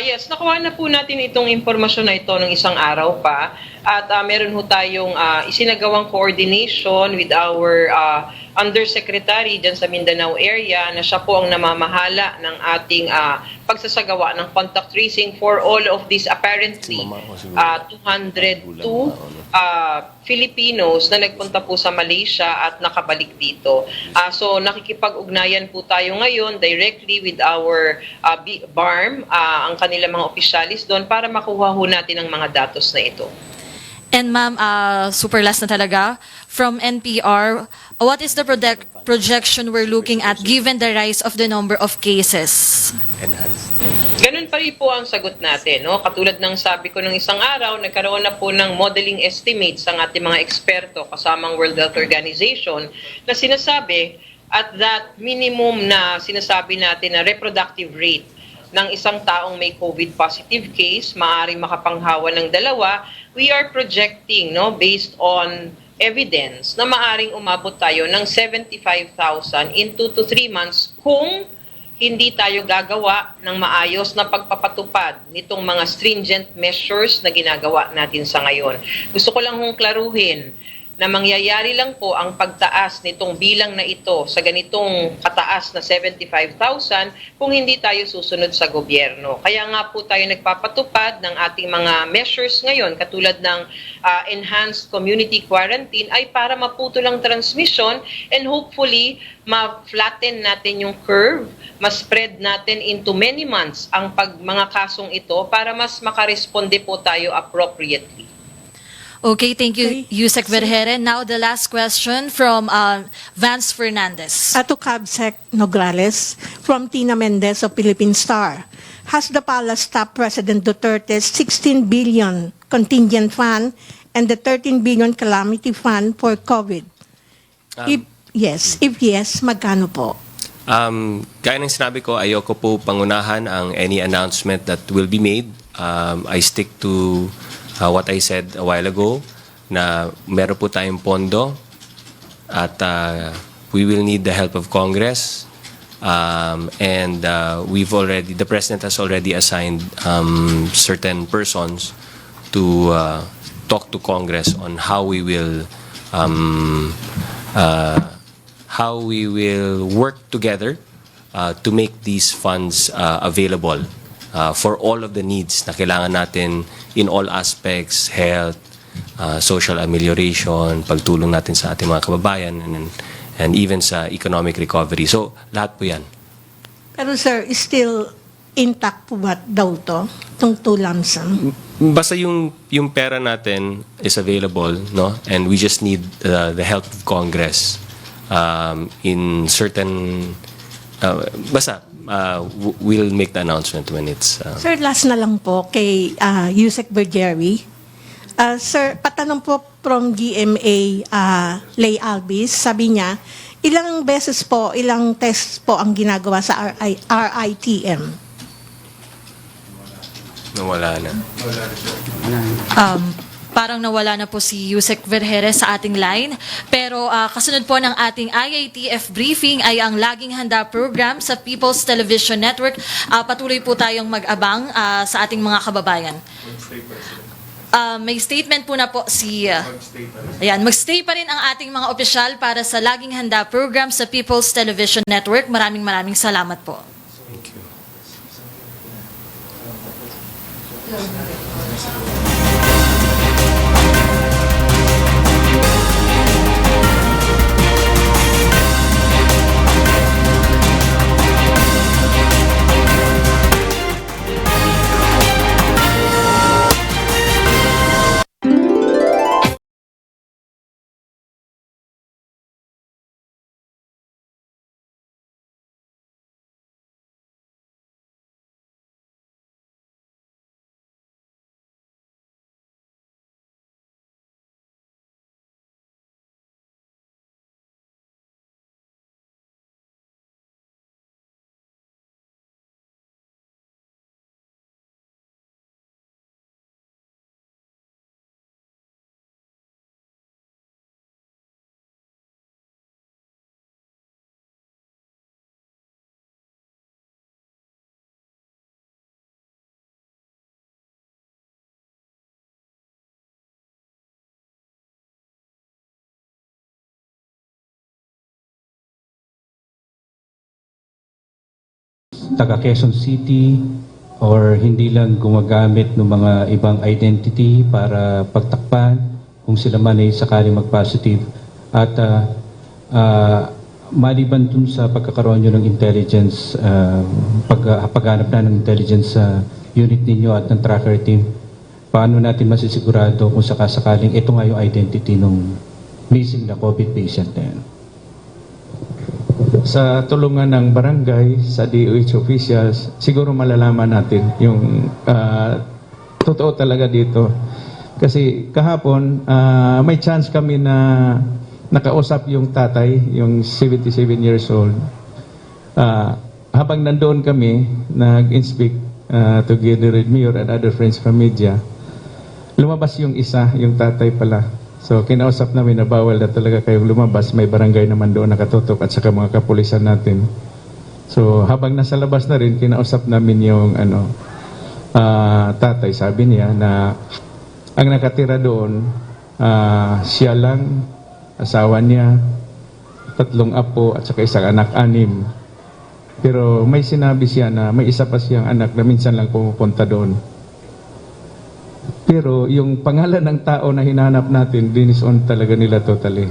Speaker 7: Yes, nakuha na po natin itong impormasyon na ito ng isang araw pa. At meron ho tayong isinagawang coordination with our undersecretary dyan sa Mindanao area na siya po ang namamahala ng ating pagsasagawa ng contact tracing for all of these apparently 202 Filipinos na nagpunta po sa Malaysia at nakabalik dito. So nakikipag-ugnayan po tayo ngayon directly with our BARM, ang kanilang mga opisyalis doon para makuha ho natin ang mga datos na ito.
Speaker 2: And ma'am, super last na talaga, from NPR, what is the projection we're looking at given the rise of the number of cases?
Speaker 3: Enhanced.
Speaker 7: Ganun pa rin po ang sagot natin. No? Katulad ng sabi ko nung isang araw, nagkaroon na po ng modeling estimates ang ating mga eksperto kasamang World Health Organization na sinasabi at that minimum na sinasabi natin na reproductive rate ng isang taong may COVID positive case, maaaring makapanghawa ng 2, we are projecting, no, based on evidence, na maaaring umabot tayo ng 75,000 in 2 to 3 months kung hindi tayo gagawa ng maayos na pagpapatupad nitong mga stringent measures na ginagawa natin sa ngayon. Gusto ko lang hong klaruhin na mangyayari lang po ang pagtaas nitong bilang na ito sa ganitong kataas na 75,000 kung hindi tayo susunod sa gobyerno. Kaya nga po tayo nagpapatupad ng ating mga measures ngayon katulad ng enhanced community quarantine ay para maputol ang transmission and hopefully ma-flatten natin yung curve, ma-spread natin into many months ang mga kasong ito para mas makaresponde po tayo appropriately.
Speaker 2: Okay, thank you, Yusek Vergere. Now the last question from Vance Fernandez.
Speaker 9: To Cabsec Nograles from Tina Mendez of Philippine Star. Has the palace stopped President Duterte's 16 billion contingent fund and the 13 billion calamity fund for COVID? If yes, magkano po?
Speaker 3: Gaya ng sinabi ko, ayoko po pangunahan ang any announcement that will be made. I stick to what I said a while ago, na meron po tayong pondo at we will need the help of Congress. And the President has already assigned certain persons to talk to Congress on how we will work together to make these funds available for all of the needs na kailangan natin in all aspects, health, social amelioration, pagtulong natin sa ating mga kababayan, and even sa economic recovery. So, lahat po yan.
Speaker 9: Pero sir, still intact po ba daw to? Itong 2 lump sum?
Speaker 3: Basta yung pera natin is available, no? And we just need the help of Congress in certain... we'll make the announcement when it's...
Speaker 9: Sir, last na lang po kay Yusek Vergere. Sir, patanong po from GMA Lay Albis, sabi niya, ilang beses po, ilang tests po ang ginagawa sa RITM?
Speaker 3: Nawala na.
Speaker 2: Parang nawala na po si Yusek Vergere sa ating line. Pero kasunod po ng ating IATF briefing ay ang Laging Handa program sa People's Television Network. Patuloy po tayong mag-abang sa ating mga kababayan. May statement po na po si... ayan, mag-stay pa rin ang ating mga opisyal para sa Laging Handa program sa People's Television Network. Maraming salamat po.
Speaker 3: Thank you.
Speaker 10: taga Quezon City or hindi lang gumagamit ng mga ibang identity para pagtakpan kung sila man ay sakaling mag-positive. At maliban dun sa pagkakaroon nyo ng intelligence, paghanap na ng intelligence sa unit ninyo at ng tracker team, paano natin masisigurado kung sakasakaling ito nga yung identity ng missing na COVID patient na yan? Sa tulungan ng barangay, sa DOH officials, siguro malalaman natin yung totoo talaga dito. Kasi kahapon, may chance kami na nakausap yung tatay, yung 77 years old. Habang nandoon kami, nag-inspect together with Mayor and other friends from media, lumabas yung isa, yung tatay pala. So, kinausap namin na bawal na talaga kayong lumabas. May barangay naman doon nakatutok at saka mga kapulisan natin. So, habang nasa labas na rin, kinausap namin yung tatay. Sabi niya na ang nakatira doon, siya lang, asawa niya, 3 apo at saka isang anak, 6. Pero may sinabi siya na may isa pa siyang anak na minsan lang pumupunta doon. Pero yung pangalan ng tao na hinahanap natin, dinis-on talaga nila totally.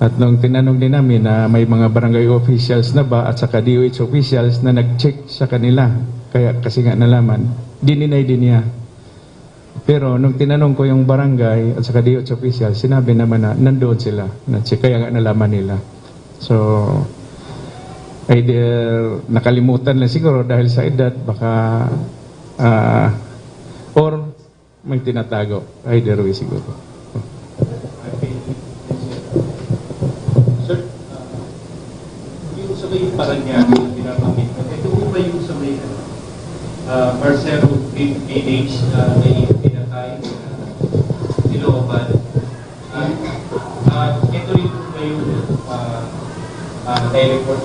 Speaker 10: At nung tinanong din namin na may mga barangay officials na ba at saka DOH officials na nag-check sa kanila, kaya kasi nga nalaman, dininay din niya. Pero nung tinanong ko yung barangay at saka DOH official, sinabi naman na nandoon sila. Kaya nga nalaman nila. So, either nakalimutan lang siguro dahil sa edad, baka, or may tinatago. Either way siguro.
Speaker 11: Sir, yung sa may Paranaque na pinabanggit ko, ito po ba yung sa may Marcelo Village na may pinatay Ilocban? Ito rin po ba yung na-report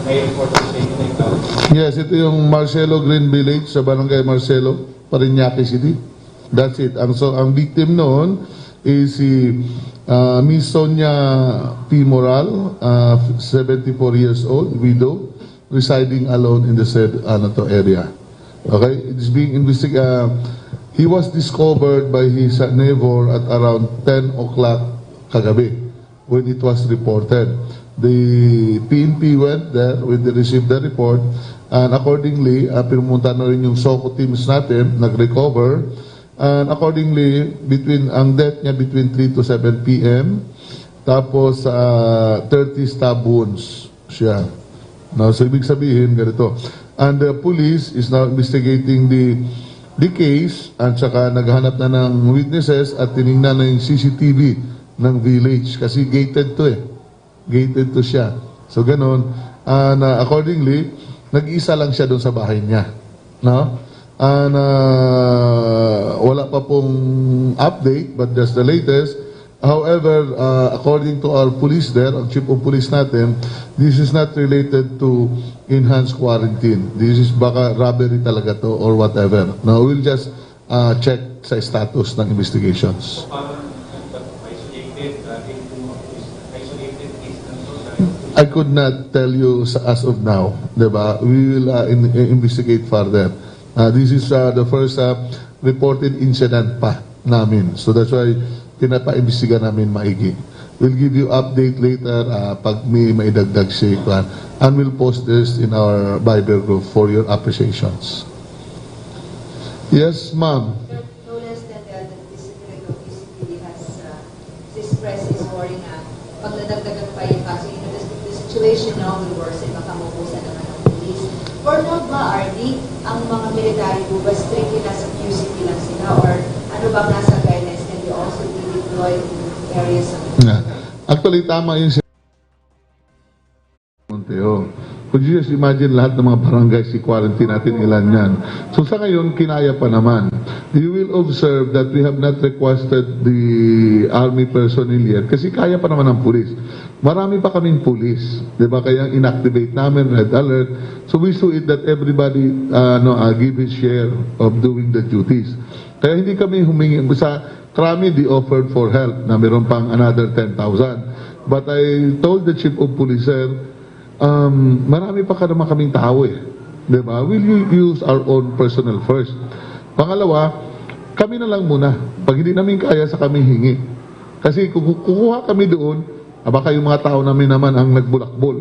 Speaker 11: sa inyo na ikaw?
Speaker 12: Yes, ito yung Marcelo Green Village sa Barangay Marcelo, Paranaque City. That's it. Ang victim noon is si Miss Sonia P. Moral, 74 years old, widow, residing alone in the said area. Okay, it's being investigated. He was discovered by his neighbor at around 10 o'clock kagabi when it was reported. The PNP went there when they received the report, and accordingly, pinumunta na rin yung SOCO teams natin, nag-recover, and accordingly, ang death niya between 3 to 7 p.m., tapos 30 stab wounds siya. No, so ibig sabihin, ganito. And the police is now investigating the case, at saka naghanap na ng witnesses at tinignan na yung CCTV ng village kasi gated to eh. Gated to siya. So ganun. And accordingly, nag-iisa lang siya doon sa bahay niya. No? And wala pa pong update, but just the latest. However, according to our police there, ang chief of police natin, this is not related to enhanced quarantine. This is baka robbery talaga to or whatever. Now, we'll just check sa status ng investigations. I could not tell you as of now, diba? We will investigate further. This is the first reported incident pa namin. So that's why pinapa-imbestiga namin maigi. We'll give you update later pag may maidagdag si Kwan. And we'll post this in our Viber group for your appreciations. Yes, ma'am.
Speaker 13: No less than the District of PCPD has expressed his worry na pag nadagdagan pa yung kaso, the situation now will worsen, baka mabusan naman ng police. Or not ba, RD, ang mga military po ba strictly nasa QCP lang sila? Or ano bang nasa guidelines can they also be deployed in areas of...
Speaker 12: Actually, tama yung Monteo. Could you just imagine lahat ng mga barangay si quarantine natin ilan yan? So sa ngayon, kinaya pa naman. You will observe that we have not requested the army personnel yet kasi kaya pa naman ng police. Marami pa kaming police. Diba? Kaya inactivate namin, red alert. So we saw it that everybody give his share of doing the duties. Kaya hindi kami humingi. Sa Krami, they offered for help na meron pang another 10,000. But I told the chief of police, sir, marami pa naman kaming tao eh. Diba? Will you use our own personnel first? Pangalawa, kami na lang muna. Pag hindi namin kaya, sa kami hingi. Kasi kung kukuha kami doon, baka yung mga tao namin naman ang nagbulakbol.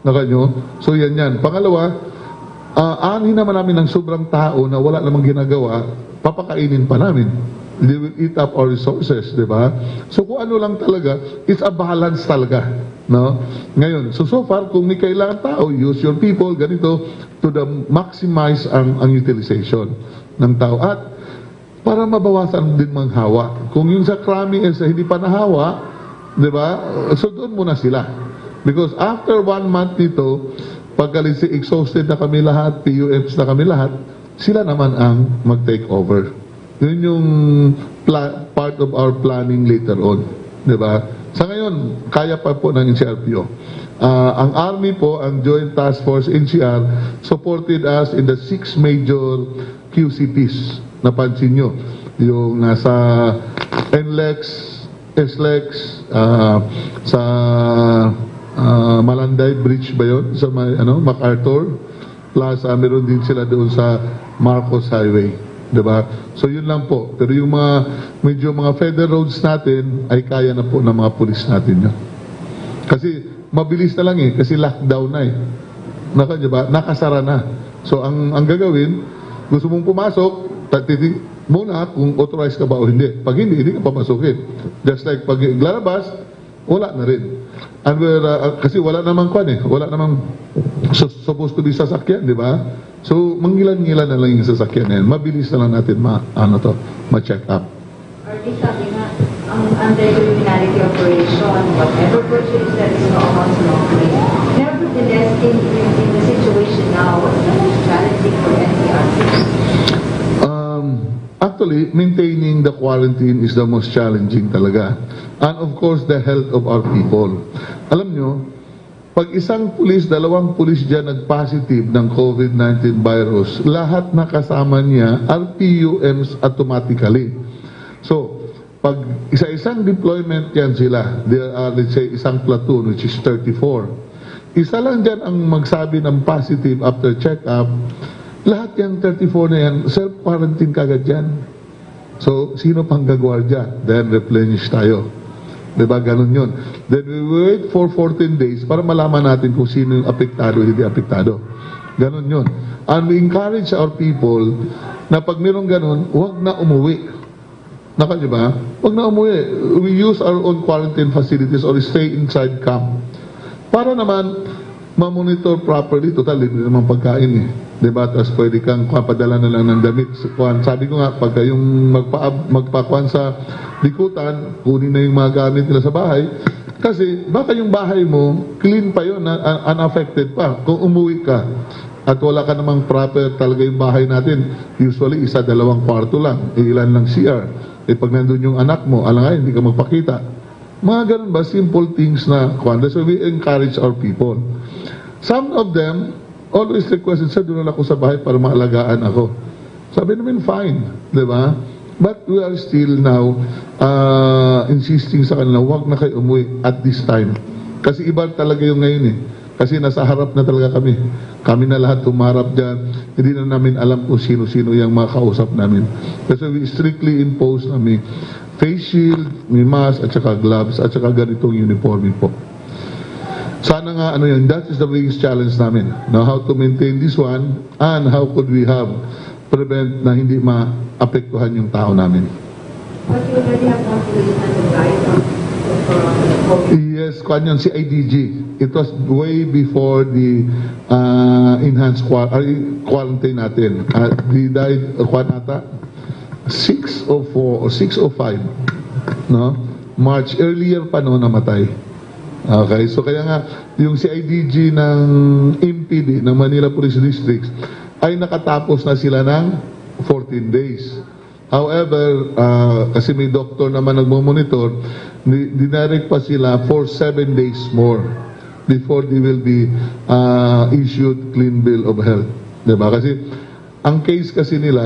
Speaker 12: Nakanyo? So yan. Pangalawa, aanhin naman namin ng sobrang tao na wala namang ginagawa, papakainin pa namin. They will eat up our resources, di ba? So kung ano lang talaga, it's a balance talaga. No? Ngayon, so far, kung may kailangan tao, use your people, ganito, to maximize ang utilization ng tao. At para mabawasan din manghawa. Kung yung sa Krami is hindi pa nahawa, di ba? So doon muna sila. Because after 1 month nito, pag exhausted na kami lahat, PUFs na kami lahat, sila naman ang mag-take over. Yun yung part of our planning later on. Diba? Sa ngayon, kaya pa po ng NCRPO. Ang Army po, ang Joint Task Force NCR, supported us in the 6 major QCPs. Napansin nyo. Yung nasa NLEX, SLEX, sa Malanday Bridge ba yun? Sa MacArthur. Plus, meron din sila doon sa Marcos Highway. Diba? So yun lang po. Pero yung medyo mga federal roads natin ay kaya na po ng mga pulis natin yun. Kasi mabilis na lang eh. Kasi lockdown na eh. Nakasara na. So ang gagawin, gusto mong pumasok, muna kung authorized ka ba o hindi. Pag hindi, hindi ka papasukin. Just like pag lalabas, wala na rin. And kasi wala namang kwan wala namang supposed to be sasakyan, di ba? So, mangilan-ngilan na lang yung sasakyan na yan. Mabilis na lang natin ma-check up.
Speaker 13: Already sabi nga, ang anti-criminality operation, whatever purchase that is no amount to lawfully. Nevertheless, in the situation now, what's the most challenging for NCRC?
Speaker 12: Actually, maintaining the quarantine is the most challenging talaga. And of course, the health of our people. Alam nyo, pag isang pulis, 2 pulis dyan nag-positive ng COVID-19 virus, lahat na kasama niya are PUMs automatically. So, pag isa-isang deployment yan sila, there are, let's say, isang platoon, which is 34. Isa lang dyan ang magsabi ng positive after check-up, lahat yung 34 na yan, self-quarantine kagad yan. So, sino pang gagwardya? Then, replenish tayo. Diba? Ganun yun. Then, we wait for 14 days para malaman natin kung sino yung apektado o hindi apektado. Ganun yun. And we encourage our people na pag mayroong ganun, huwag na umuwi. Diba? Huwag na umuwi. We use our own quarantine facilities or stay inside camp. Para naman, ma-monitor properly. Total, hindi naman pagkain Diba? Tapos pwede kang padala na lang ng damit. Sabi ko nga, pagka yung magpakuan sa likutan, kunin na yung mga gamit nila sa bahay. Kasi baka yung bahay mo, clean pa yun, unaffected pa. Kung umuwi ka, at wala ka namang proper talaga yung bahay natin, usually 1-2 kwarto lang, ilan lang CR. Pag nandun yung anak mo, alangay, hindi ka magpakita. Mga ganun ba, simple things na kuwan. So we encourage our people. Some of them always requested, sir, doon ako sa bahay para maalagaan ako. Sabi namin, fine. Diba? But we are still now insisting sa kanila, huwag na kayo umuwi at this time. Kasi iba talaga yung ngayon Kasi nasa harap na talaga kami. Kami na lahat tumarap dyan. Hindi na namin alam kung sino-sino yung mga kausap namin. Kasi we strictly impose namin face shield, may mask, at saka gloves, at saka ganitong uniforme po. Sana nga, that is the biggest challenge namin. Now, how to maintain this one, and how could we prevent na hindi maapektuhan yung tao namin.
Speaker 13: But you already have one policeman to guide on COVID.
Speaker 12: Yes, si IDG. It was way before the enhanced quarantine natin. He died, 6 or 4 or 6 or 5. No? March, earlier pa namatay. Okay, so kaya nga, yung CIDG ng MPD, ng Manila Police District, ay nakatapos na sila ng 14 days. However, kasi may doktor naman nagmamonitor, dinirect pa sila for 7 days more before they will be issued clean bill of health. Diba? Kasi, ang case kasi nila,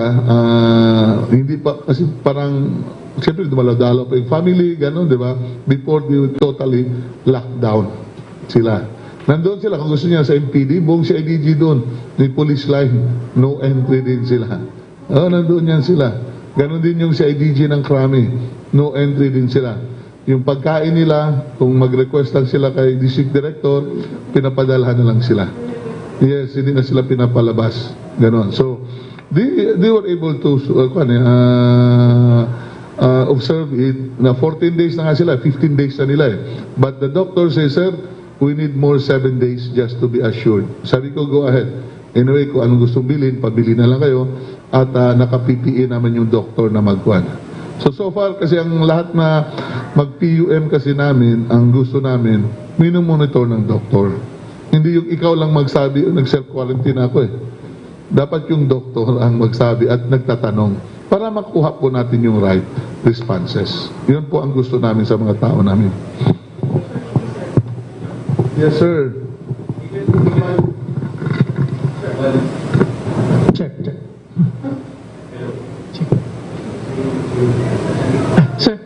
Speaker 12: hindi pa, kasi parang, siyempre, dumadalo pa yung family, gano'n, di ba? Before they totally lockdown sila. Nandun sila, kung gusto niya sa MPD, buong CIDG doon, may police line, no entry din sila. Nandun yan sila. Ganon din yung CIDG ng Krami, no entry din sila. Yung pagkain nila, kung mag-request lang sila kay district director, pinapadalhan na lang sila. Yes, hindi na sila pinapalabas. Ganon. So, they were able to, observe it na 14 days na nga sila, 15 days na nila But the doctor says, sir, we need more 7 days just to be assured. Sabi ko, go ahead. Anyway, kung anong gustong bilhin, pabili na lang kayo at naka-PPE naman yung doctor na magkuhan. So far, kasi ang lahat na mag-PUM kasi namin, ang gusto namin, minumonitor ng doktor. Hindi yung ikaw lang magsabi, nag-self-quarantine ako Dapat yung doktor ang magsabi at nagtatanong para makuha po natin yung right responses. Yun po ang gusto namin sa mga tao namin. Yes, sir.
Speaker 10: Check. Sir,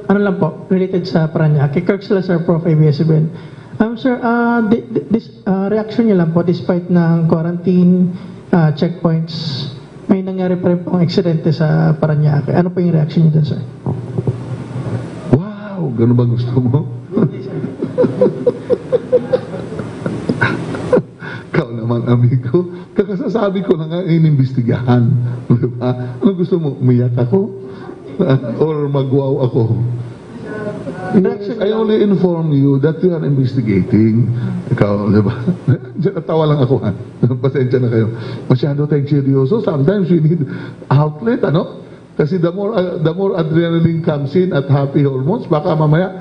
Speaker 10: ano lang po, related sa Paranaque. Kirk Salazar, Prof. ABS-CBN. Sir, this reaction niyo lang po, despite ng quarantine checkpoints, may nangyari pa rin pong aksidente sa Paranaque. Ano po yung reaction niyo dun, sir?
Speaker 12: Wow! Ganun ba gusto mo? Ikaw naman, amigo. Kakasasabi ko na nga, inimbestigahan. Diba? Ano gusto mo? Umiyak ako? Or magwaw ako? Yes, I only inform you that we are investigating. Ikaw, di ba? Natawa lang ako, ha? Pasensya na kayo. Masyado tayong seryoso. Sometimes we need outlet, ano? Kasi the more adrenaline comes in at happy hormones, baka mamaya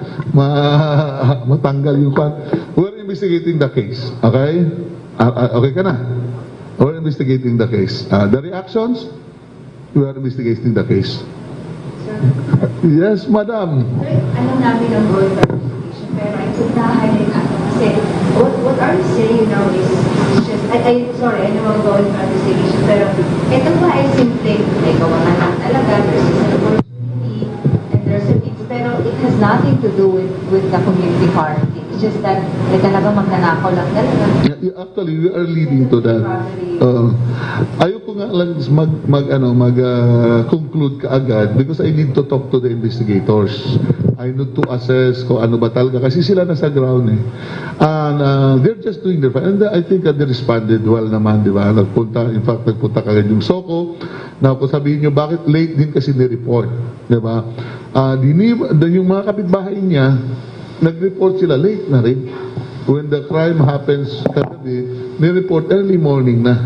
Speaker 12: matanggal yung kwan. We're investigating the case. Okay? Okay ka na? We're investigating the case. The reactions? We are investigating the case. Yes, madam.
Speaker 13: Alam namin ang goal clarification, pero I could highlight ako kasi what are you saying now is just, sorry, I know I'm going for investigation, pero ito ba ay simple, may kawalan lang talaga, there's an opportunity, and there's a need, pero it has nothing to do with the community quarantine. It's just that may talaga magnanakaw lang talaga.
Speaker 12: Actually, we are leading to that. Ayoko nga lang conclude kaagad because I need to talk to the investigators. I need to assess kung ano ba talaga kasi sila nasa ground eh. And they're just doing their part. And I think they responded well naman, di ba? In fact, nagpunta kagad yung Soko. Na kung sabihin nyo, bakit late din kasi ni-report, di ba? Yung mga kapitbahay niya, nag-report sila late na rin. When the crime happens kagabi, ni-report early morning na.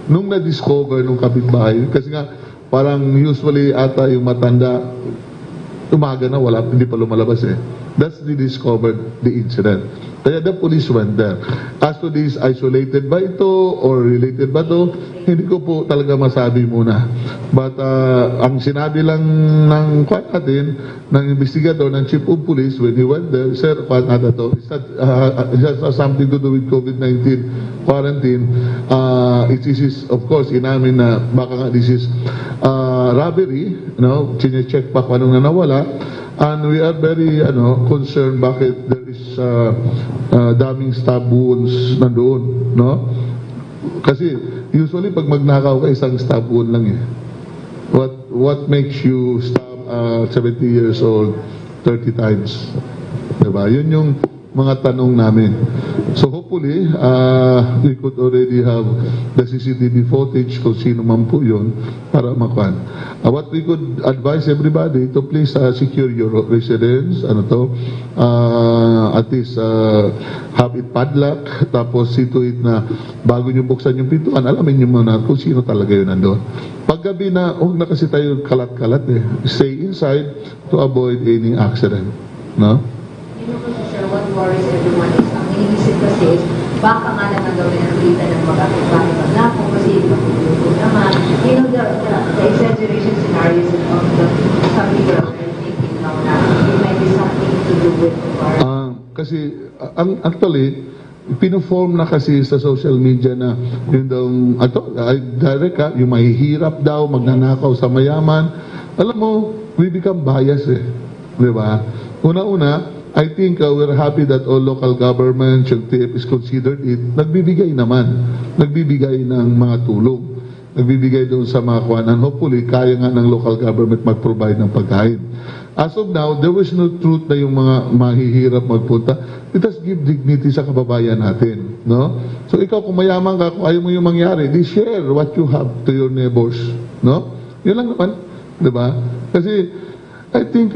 Speaker 12: Nung na-discover nung kapitbahay, kasi nga parang usually ata yung matanda, umaga na, hindi pa lumalabas eh. That's they discovered the incident. Kaya the police went there. As to this, isolated ba ito or related ba ito, hindi ko po talaga masabi muna. But ang sinabi lang ng ng investigator, ng chief of police, when he went there, sir, it has something to do with COVID-19 quarantine. It is, of course, inamin na baka nga this is robbery, chine-check pa kung anong nawala. And we are very concerned bakit there is daming stab wounds nandoon, no? Kasi usually pag magnakaw ka, isang stab wound lang eh. What makes you stab 70 years old 30 times? Diba? Yun yung mga tanong namin. So hopefully, we could already have the CCTV footage kung sino man po yun para makuhan. What we could advise everybody to please secure your residence, at least have it padlock, tapos see to it na bago nyo buksan yung pintuan, alamin nyo muna kung sino talaga yun nandun. Paggabi na, huwag na kasi tayo kalat-kalat eh. Stay inside to avoid any accident. No?
Speaker 13: What worries everyone is, ang iniisip kasi is, baka nga naman daw nakita ng magkakit-bakit magnakaw kasi magkakuluto naman. The exaggeration scenarios of some people are thinking now na it might be something to do with
Speaker 12: kasi, actually, pinoform na kasi sa social media na yun daw, direct yung mahihirap daw, magnanakaw sa mayaman. Alam mo, we become biased eh. Di ba? Una-una, I think we're happy that all local governments, yung TF is considered it, nagbibigay naman. Nagbibigay ng mga tulong. Nagbibigay doon sa mga kuwanan. Hopefully, kaya nga ng local government mag-provide ng pagkain. As of now, there was no truth na yung mga mahihirap magpunta. It has give dignity sa kababayan natin. No? So ikaw, kung mayaman ka, kung ayaw mo yung mangyari, di share what you have to your neighbors. No? Yun lang naman. Diba? Kasi, I think,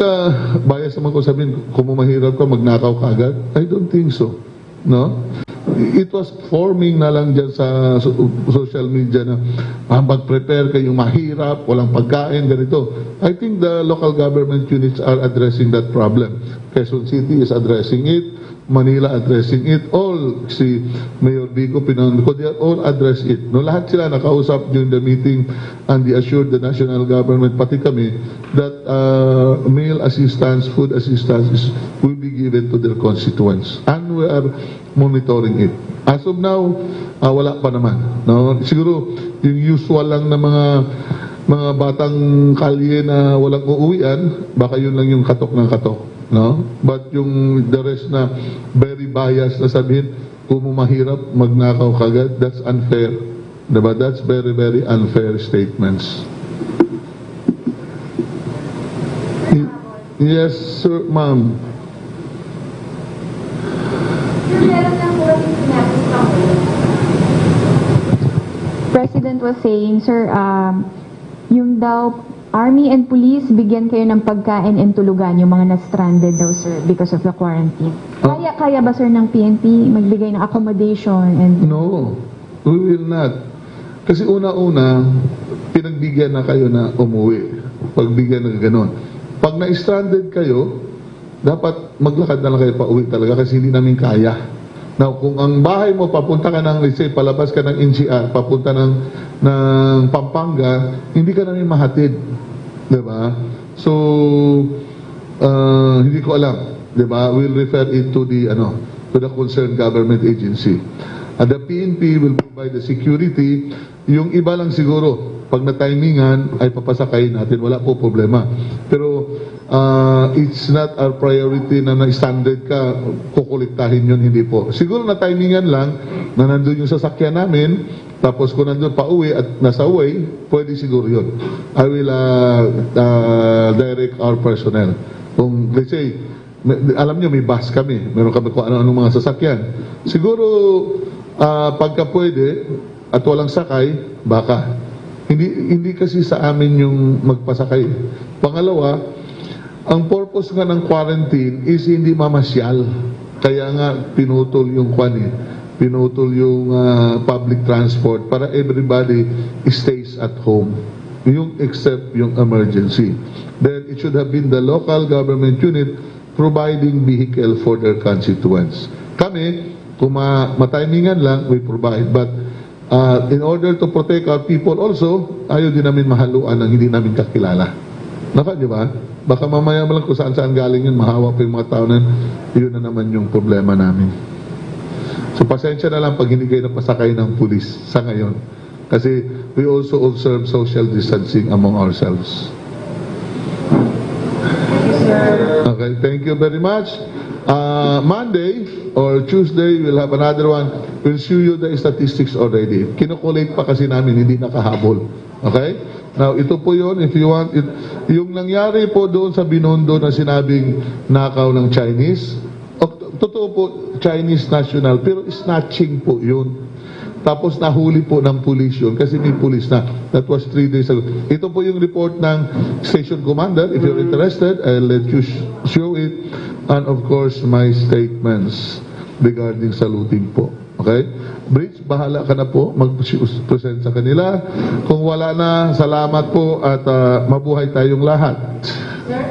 Speaker 12: bias naman ko sabihin, kung mahirap ka, magnakaw ka agad. I don't think so. No? It was forming na lang dyan sa social media na mag-prepare kayong mahirap, walang pagkain, ganito. I think the local government units are addressing that problem. Quezon City is addressing it. Manila addressing it. All, si Mayor Vico Pinanco, they all address it. No, lahat sila nakausap during the meeting and they assured the national government, pati kami, that meal assistance, food assistance will be given to their constituents. And we are monitoring it. As of now, wala pa naman. No? Siguro, yung usual lang na mga batang kalye na walang uuwian, baka yun lang yung katok ng katok. No? But yung the rest na very biased na sabihin, kung mahirap, magnakaw kagad, that's unfair. Diba? That's very, very unfair statements. Yes, sir, ma'am.
Speaker 13: Meron lang po yung sinabi sa
Speaker 14: President was saying, sir, yung daw Army and Police, bigyan kayo ng pagkain and tulugan yung mga na-stranded daw, sir, because of the quarantine. Kaya ba, sir, ng PNP magbigay ng accommodation? And
Speaker 12: No, we will not. Kasi una-una, pinagbigyan na kayo na umuwi. Pagbigyan na gano'n. Pag na-stranded kayo, dapat maglakad na lang kayo pa uwi talaga kasi hindi namin kaya. Now, kung ang bahay mo, papunta ka ng, let's say, palabas ka ng NCR, papunta ng Pampanga, hindi ka namin mahatid. Diba? So, hindi ko alam. Diba? We'll refer it to the concerned government agency. The PNP will provide the security. Yung iba lang siguro, pag na-timingan, ay papasakayin natin. Wala po problema. Pero, it's not our priority na na-standard ka, kukuliktahin yun, hindi po. Siguro na-timingan lang, na nandun yung sasakyan namin, tapos kung nandun pa uwi at nasa way, pwede siguro yun. I will direct our personnel. Kung, let's say, alam nyo, may bus kami. Meron kami kung ano-anong mga sasakyan. Siguro, pagka pwede, at walang sakay, baka. Hindi kasi sa amin yung magpasakay. Pangalawa, ang purpose nga ng quarantine is hindi mamasyal. Kaya nga pinutol yung pinutol yung public transport para everybody stays at home. Yung except yung emergency. Then it should have been the local government unit providing vehicle for their constituents. Kami, kung matimingan lang, we provide. But in order to protect our people also, ayaw din namin mahaluan ng hindi namin kakilala. Di ba? Baka mamaya lang kung saan-saan galing yun, mahawa pa yung mga tao na yun na naman yung problema namin. So pasensya na lang pag hindi kayo napasakay ng pulis sa ngayon. Kasi we also observe social distancing among ourselves. Okay, thank you very much. Monday or Tuesday, we'll have another one. We'll show you the statistics already. Kinukulate pa kasi namin, hindi nakahabol. Okay? Now, ito po yun, if you want it. Yung nangyari po doon sa Binondo na sinabing nakaw ng Chinese, totoo po, Chinese national, pero snatching po yun. Tapos nahuli po ng police yun, kasi may police na. That was 3 days ago. Ito po yung report ng station commander. If you're interested, I'll let you show it. And of course, my statements regarding sa looting po. Okay? Bridge, bahala ka na po mag-present sa kanila. Kung wala na, salamat po at mabuhay tayong lahat.
Speaker 13: Sir?